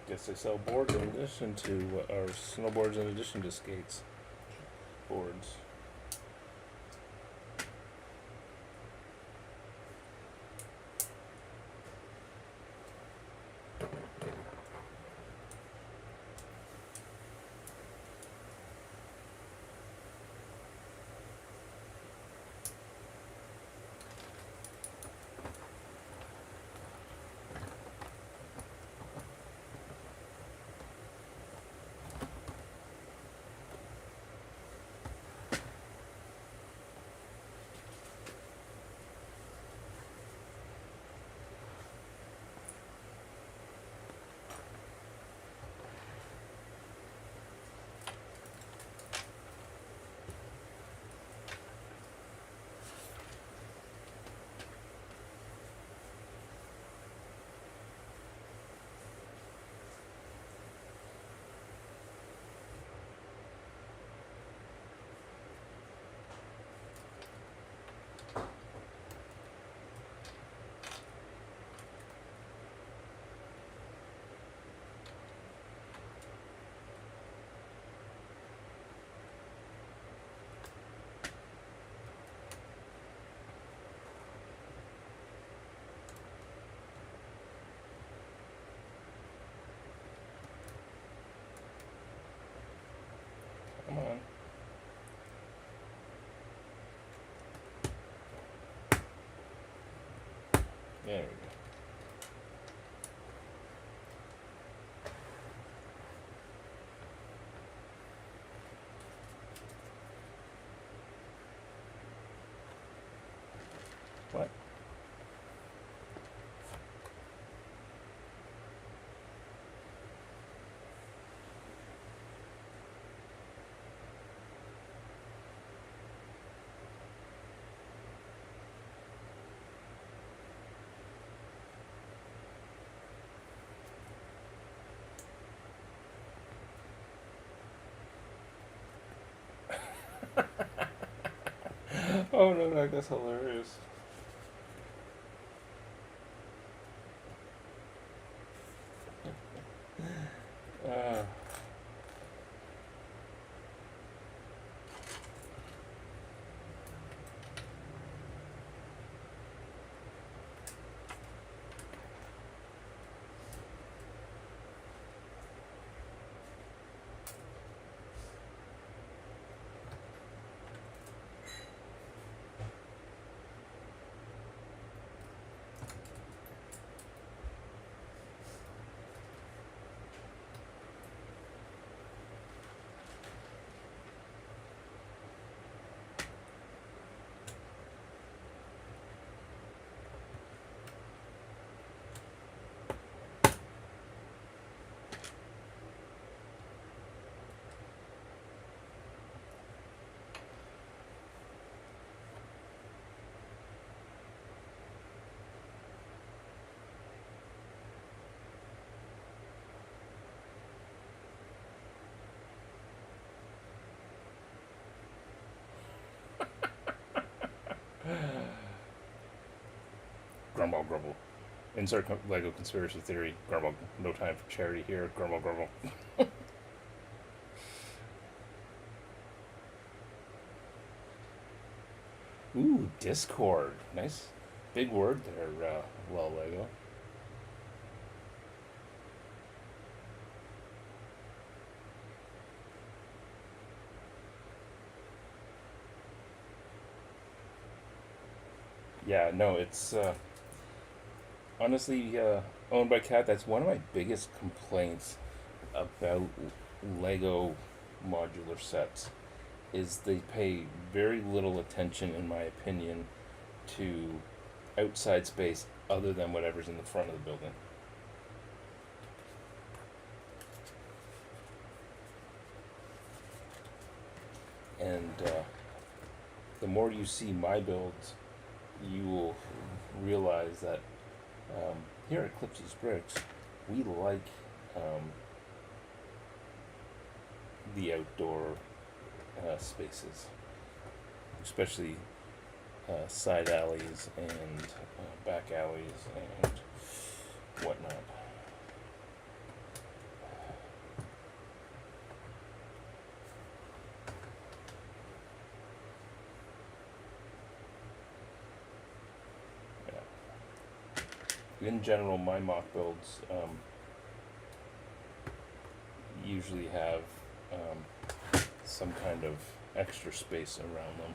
Guess they sell boards in addition to, or snowboards in addition to skates. Boards. Come on. There we go. What? Oh no, that's hilarious. Uh, grumble, grumble. Insert Lego conspiracy theory. Grumble. No time for charity here. Grumble, grumble. Ooh, Discord. Nice, big word there. Well, Lego. Yeah, no, it's honestly owned by Cat. That's one of my biggest complaints about Lego modular sets is they pay very little attention, in my opinion, to outside space other than whatever's in the front of the building. And the more you see my builds, you will realize that here at Clipsy's Bricks, we like the outdoor spaces, especially side alleys and back alleys and whatnot. Yeah. In general, my mock builds usually have some kind of extra space around them.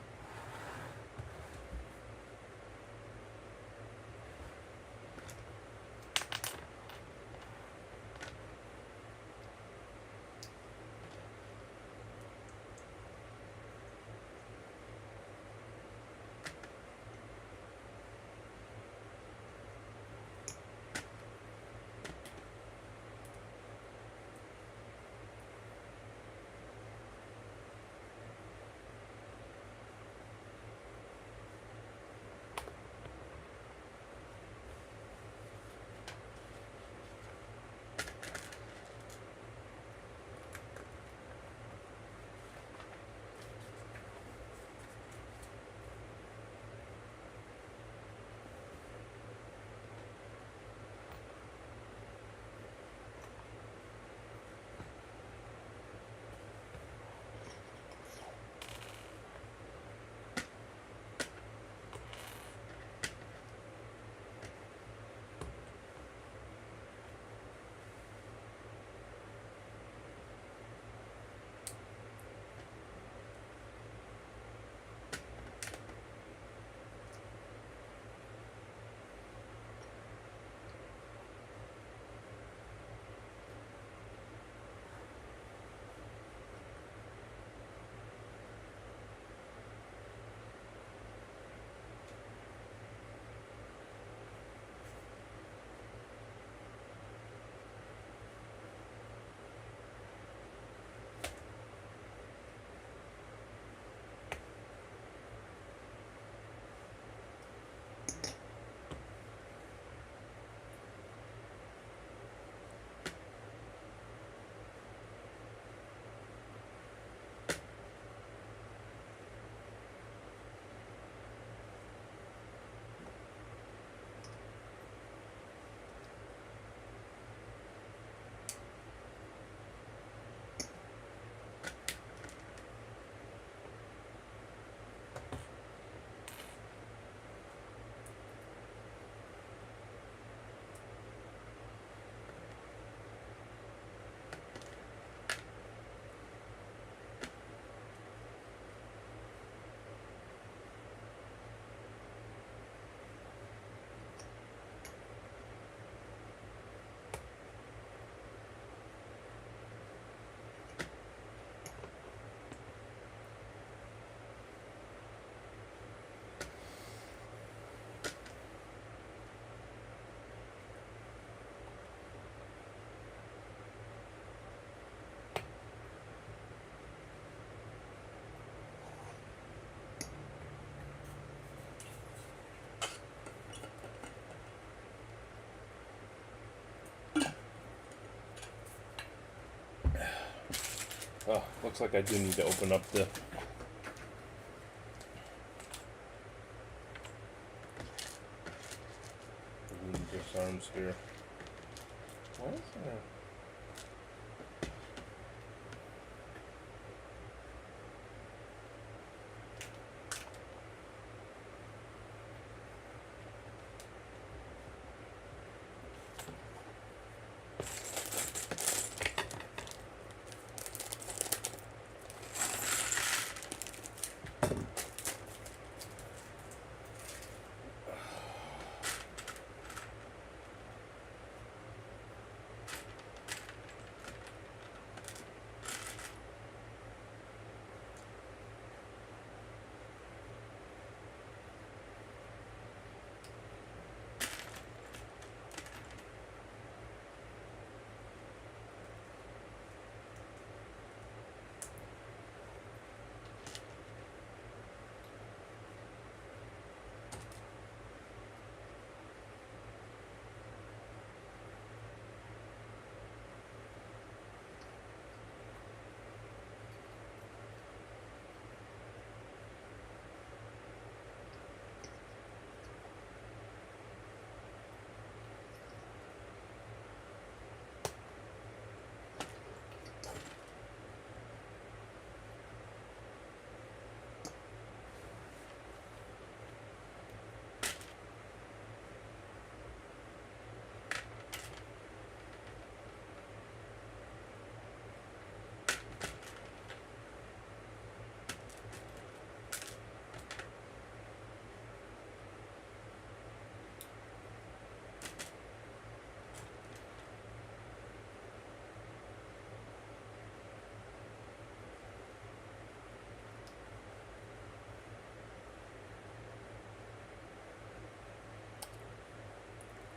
Oh, looks like I do need to open up the Lumibricks arms here. Why is there?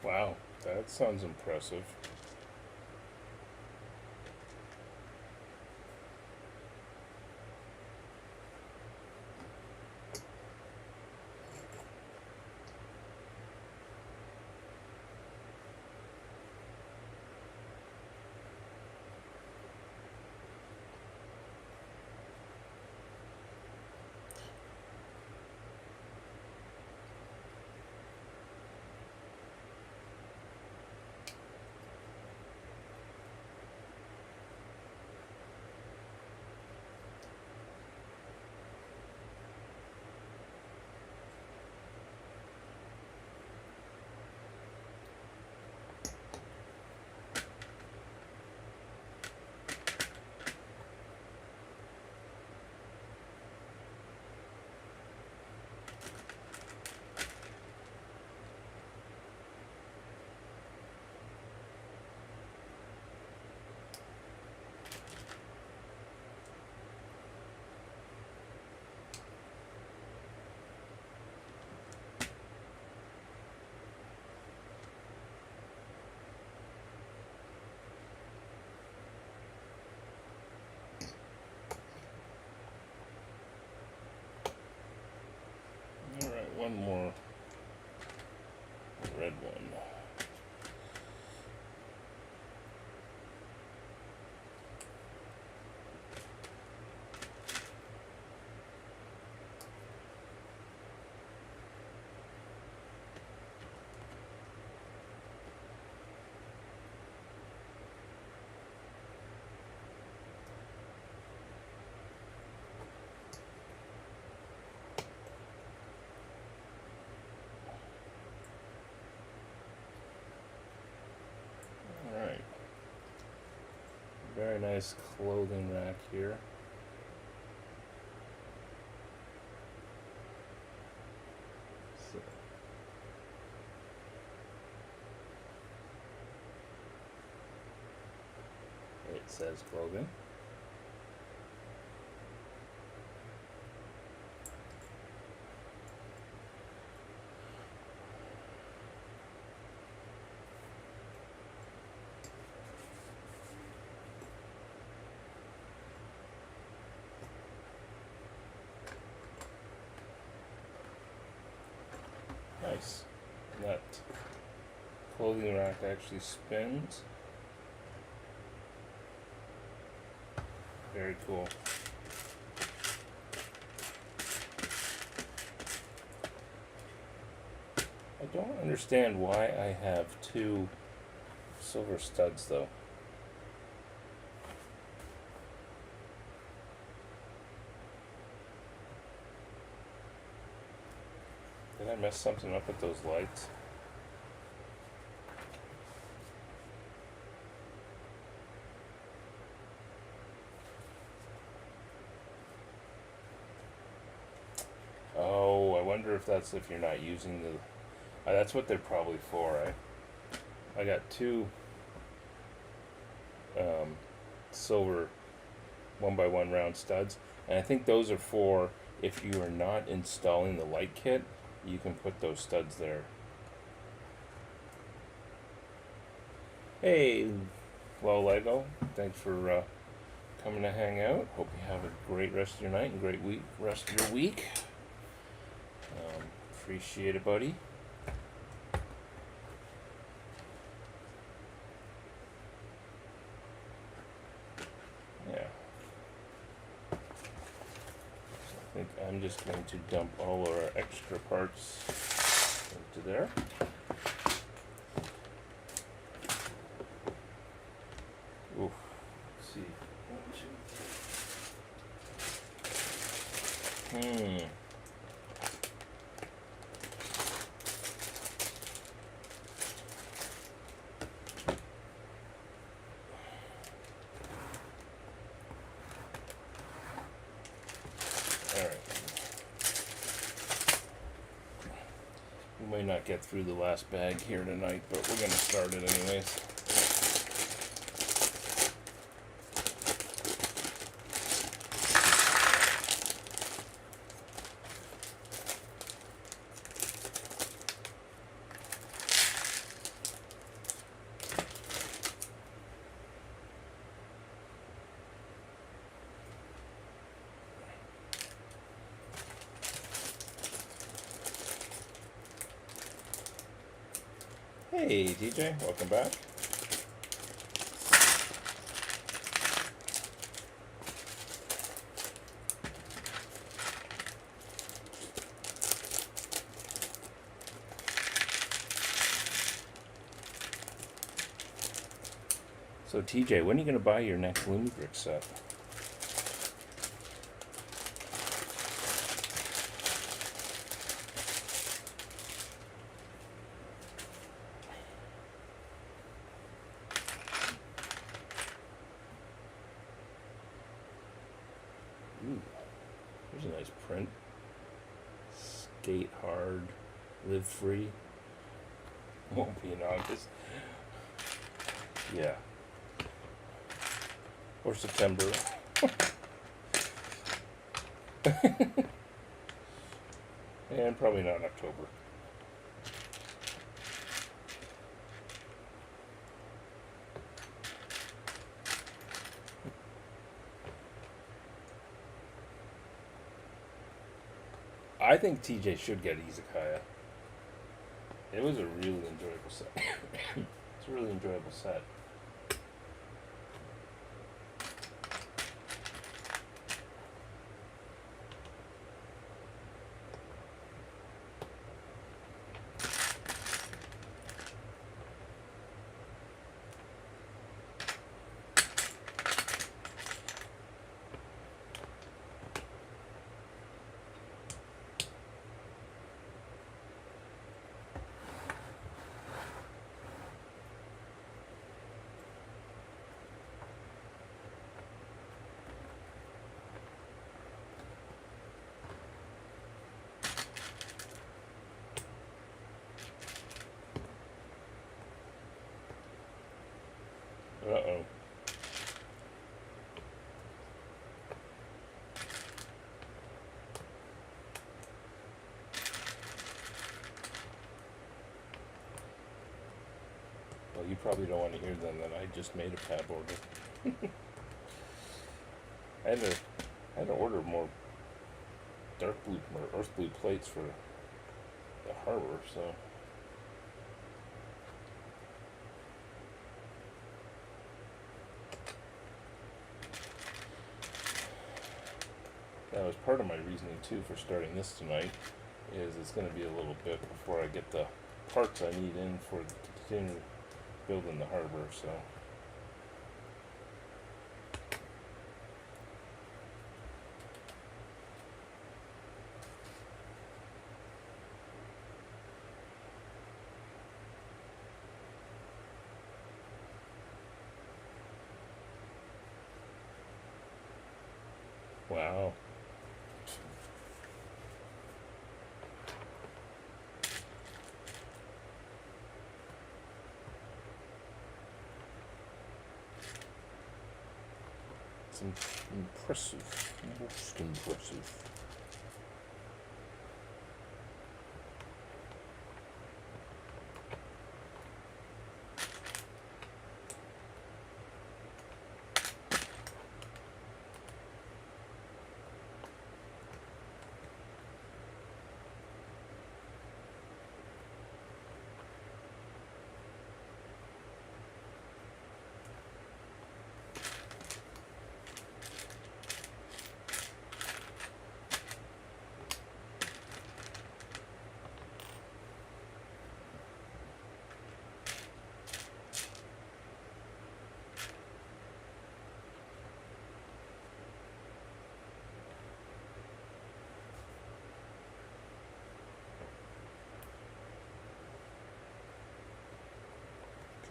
Wow, that sounds impressive. Alright, one more red one. Alright. Very nice clothing rack here. So, it says clothing. Nice. That clothing rack actually spins. Very cool. I don't understand why I have two silver studs though. Did I mess something up with those lights? Oh, I wonder if that's if you're not using the... that's what they're probably for. I got two silver 1x1 round studs, and I think those are for if you are not installing the light kit, you can put those studs there. Hey, well, Lego, thanks for coming to hang out. Hope you have a great rest of your night and great rest of your week. Appreciate it, buddy. Yeah. So I think I'm just going to dump all our extra parts into there. Oof. Let's see. 1, 2. We may not get through the last bag here tonight, but we're going to start it anyways. Hey DJ, welcome back. So TJ, when are you going to buy your next Lumibricks set? Ooh, there's a nice print. Skate hard, live free. Won't be in August. Yeah. Or September. And probably not in October. I think TJ should get Izakaya. It was a really enjoyable set. It's a really enjoyable set. Uh-oh. Well, you probably don't want to hear then that I just made a pad order. I had to order more dark blue or earth blue plates for the harbor, so. part of my reasoning too for starting this tonight is it's going to be a little bit before I get the parts I need in for to continue building the harbor. So. Wow. It's impressive. Most impressive.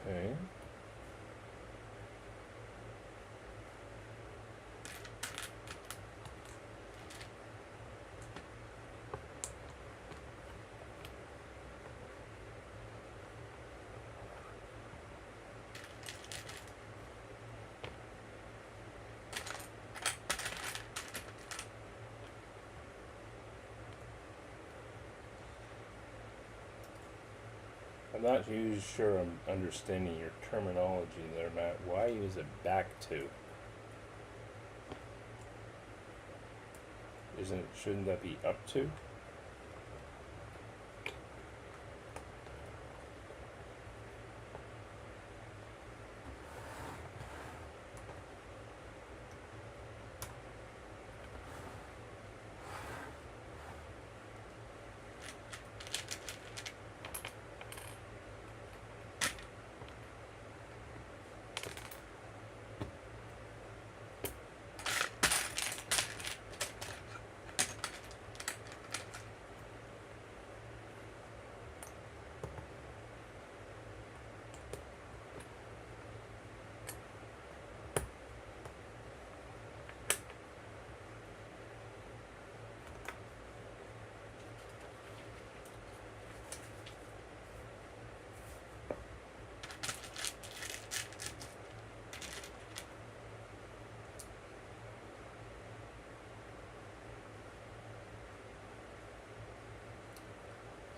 Okay. I'm not usually sure I'm understanding your terminology there, Matt. Why is it back to? Shouldn't that be up to?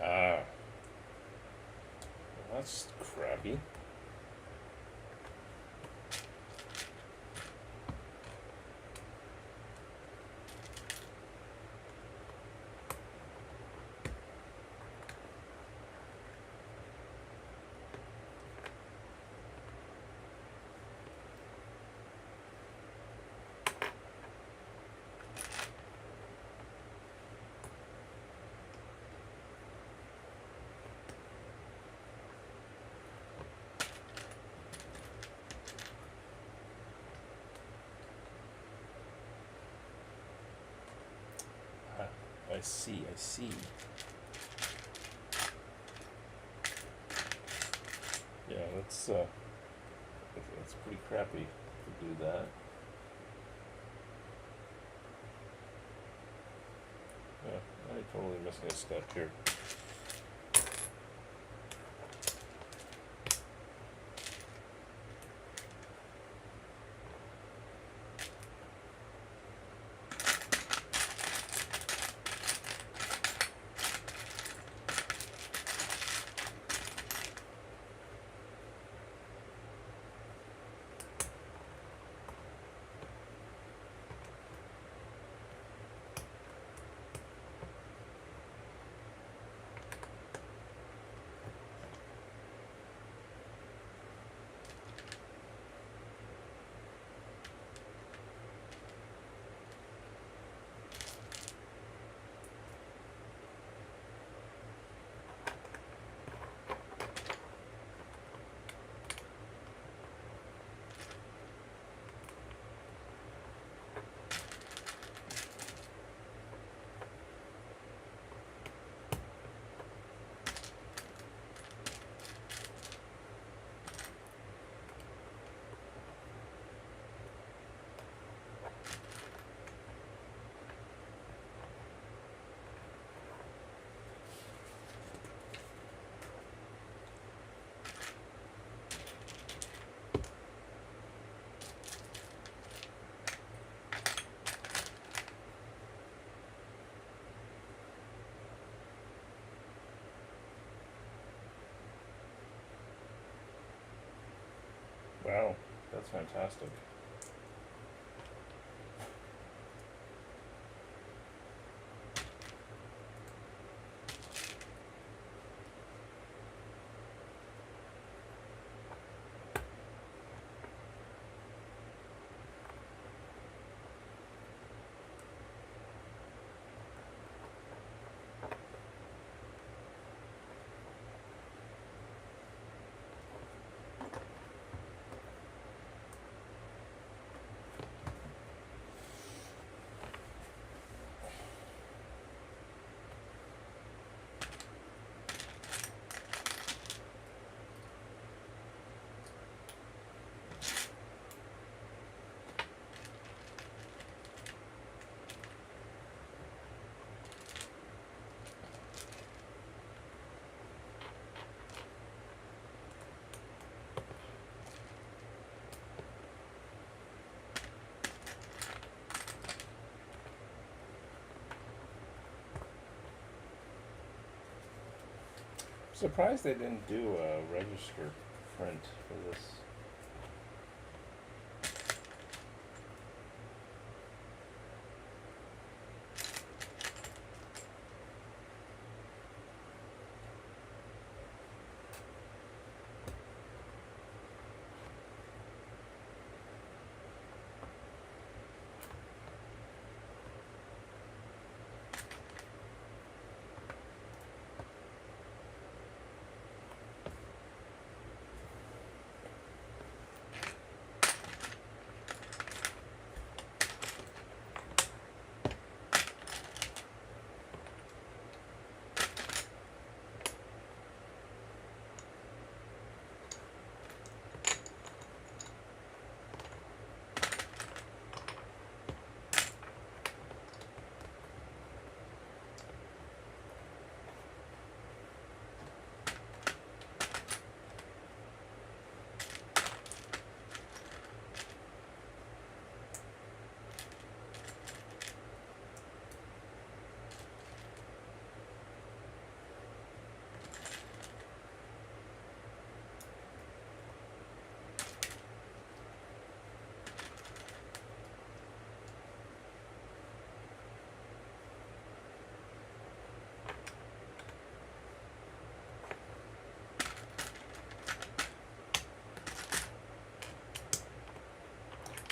Ah, well, that's crappy. Ah, I see, I see. Yeah, that's pretty crappy to do that. Yeah, I'm totally missing a step here. That's fantastic. Surprised they didn't do a register print for this.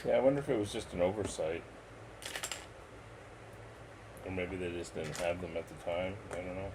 Yeah, I wonder if it was just an oversight. Or maybe they just didn't have them at the time. I don't know.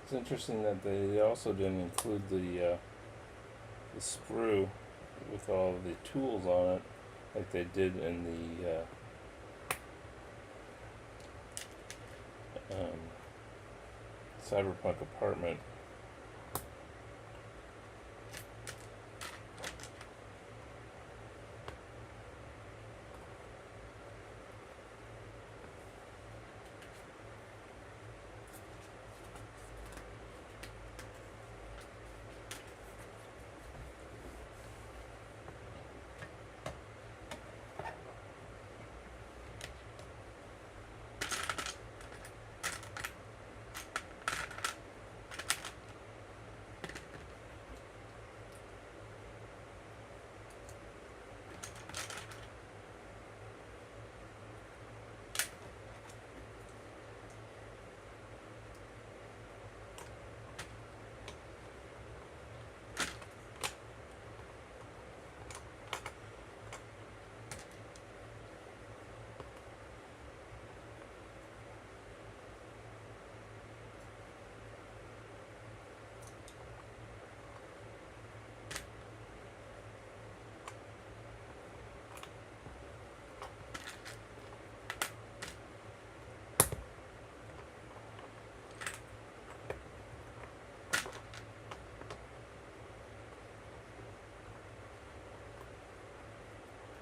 It's interesting that they also didn't include the sprue with all of the tools on it, like they did in the Cyberpunk apartment.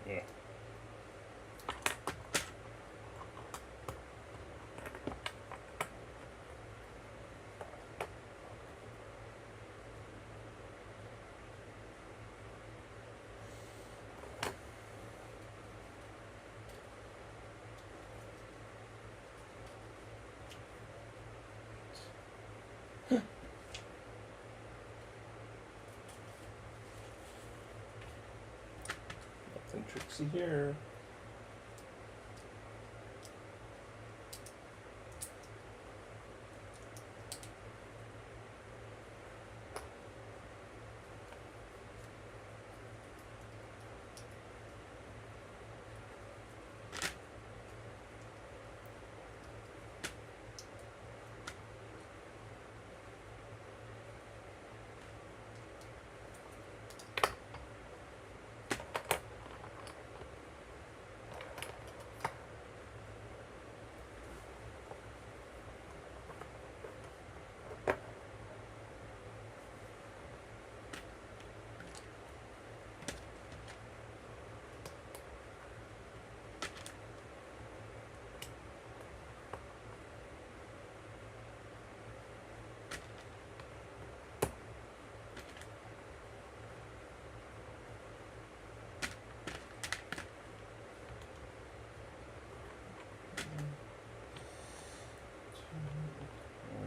Yeah. Nothing tricksy here.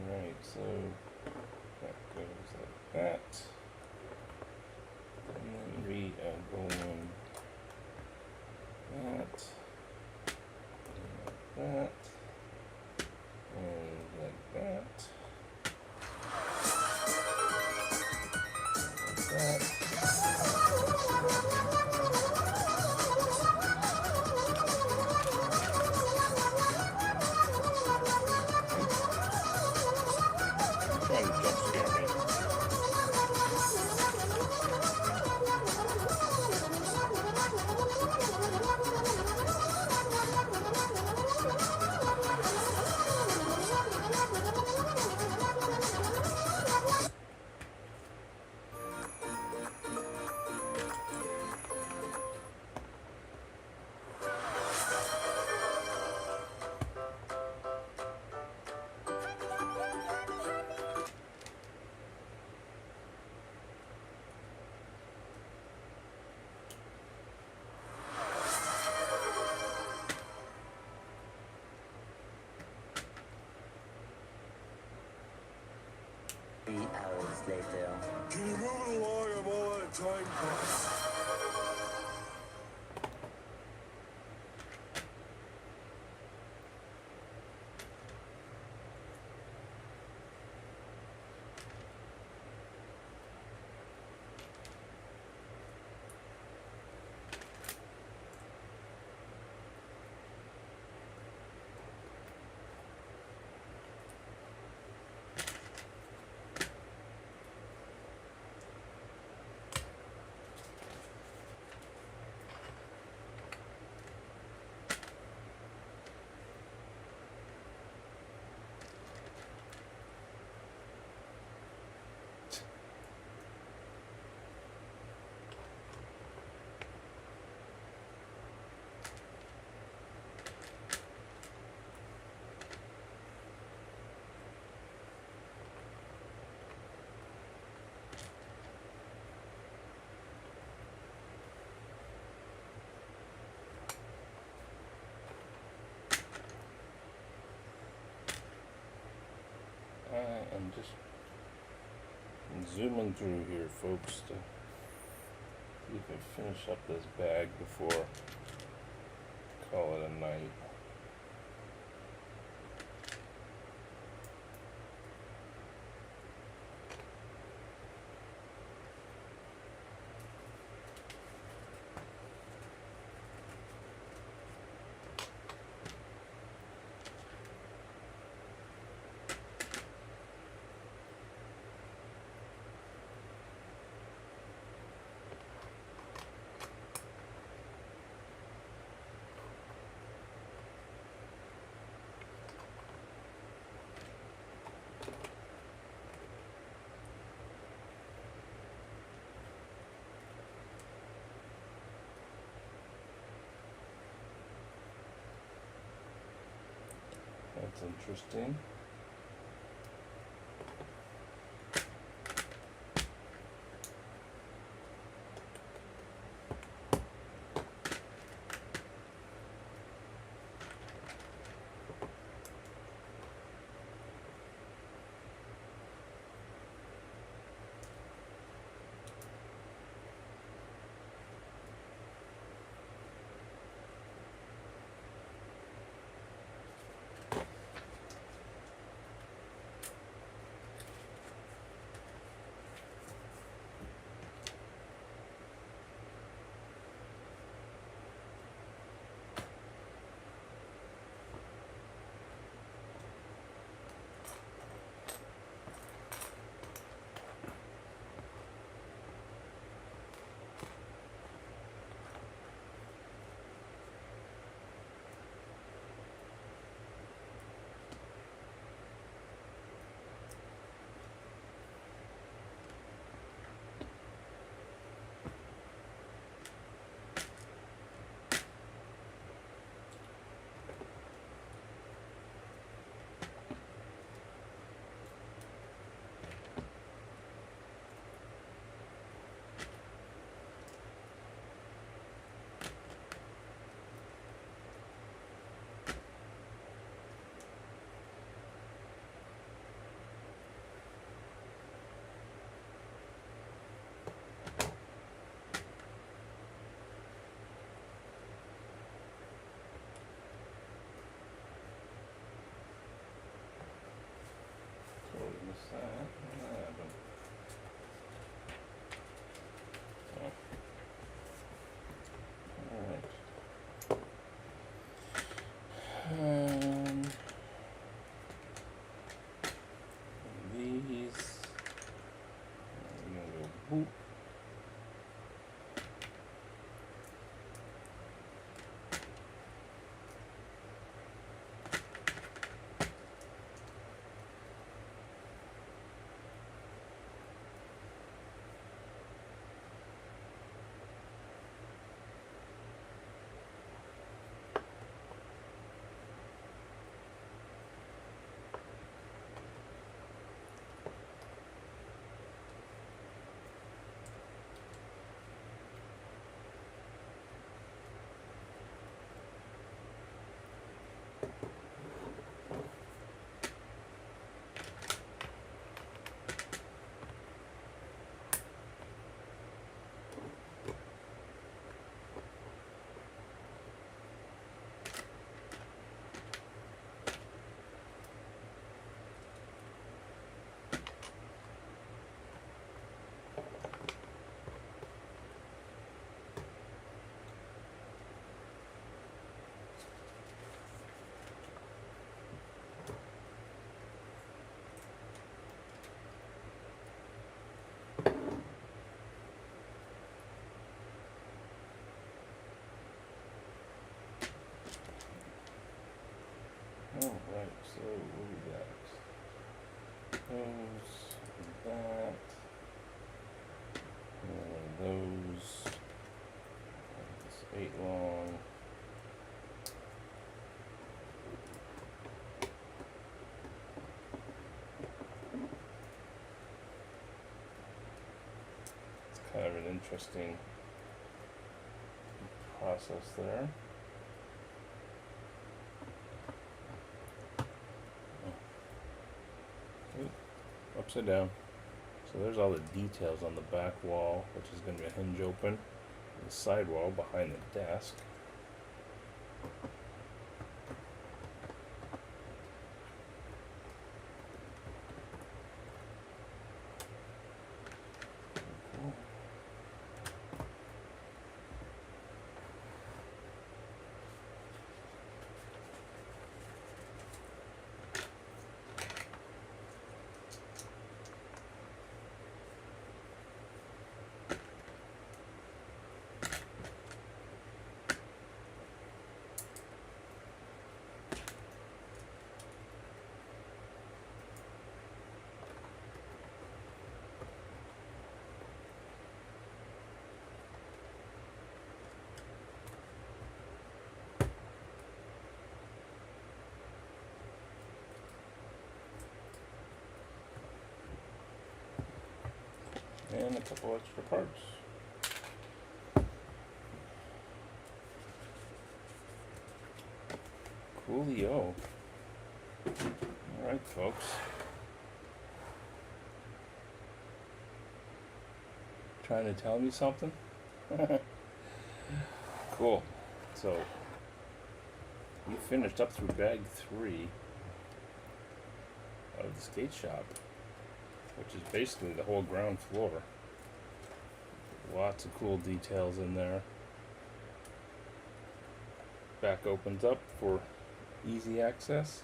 Alright, so that goes like that. And then we are going that, and like that, and like that, like that. Trying to jump scare me. Hours later. Can you move it along? I'm all out of time, boss. I'm just zooming through here, folks, to see if I finish up this bag before call it a night. That's interesting. What's that? What happened? Oh. Alright. These. We're gonna go boop. Alright, so what we got? Those, that, those, this 8 long. It's kind of an interesting process there. upside down. So there's all the details on the back wall, which is going to be a hinge open. The side wall behind the desk. And a couple extra parts. Coolio. Alright, folks. Trying to tell me something? Cool. So, we finished up through bag 3 of the skate shop, which is basically the whole ground floor. Lots of cool details in there. Back opens up for easy access.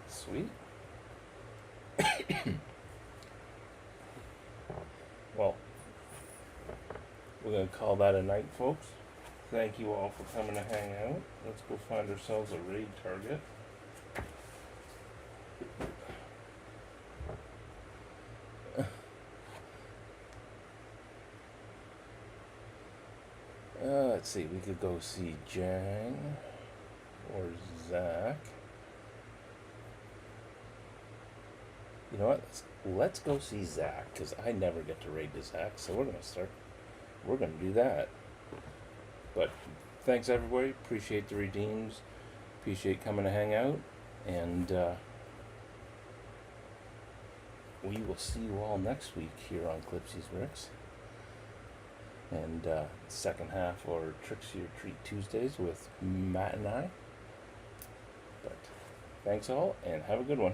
Sweet. Well, we're going to call that a night, folks. Thank you all for coming to hang out. Let's go find ourselves a raid target. Let's see, we could go see Jang or Zach. You know what? Let's go see Zach, because I never get to raid to Zach, so we're going to do that. But thanks everybody, appreciate the redeems, appreciate coming to hang out, and we will see you all next week here on Clipsy's Bricks. And second half or Tricksy or Treat Tuesdays with Matt and I. But thanks all, and have a good one.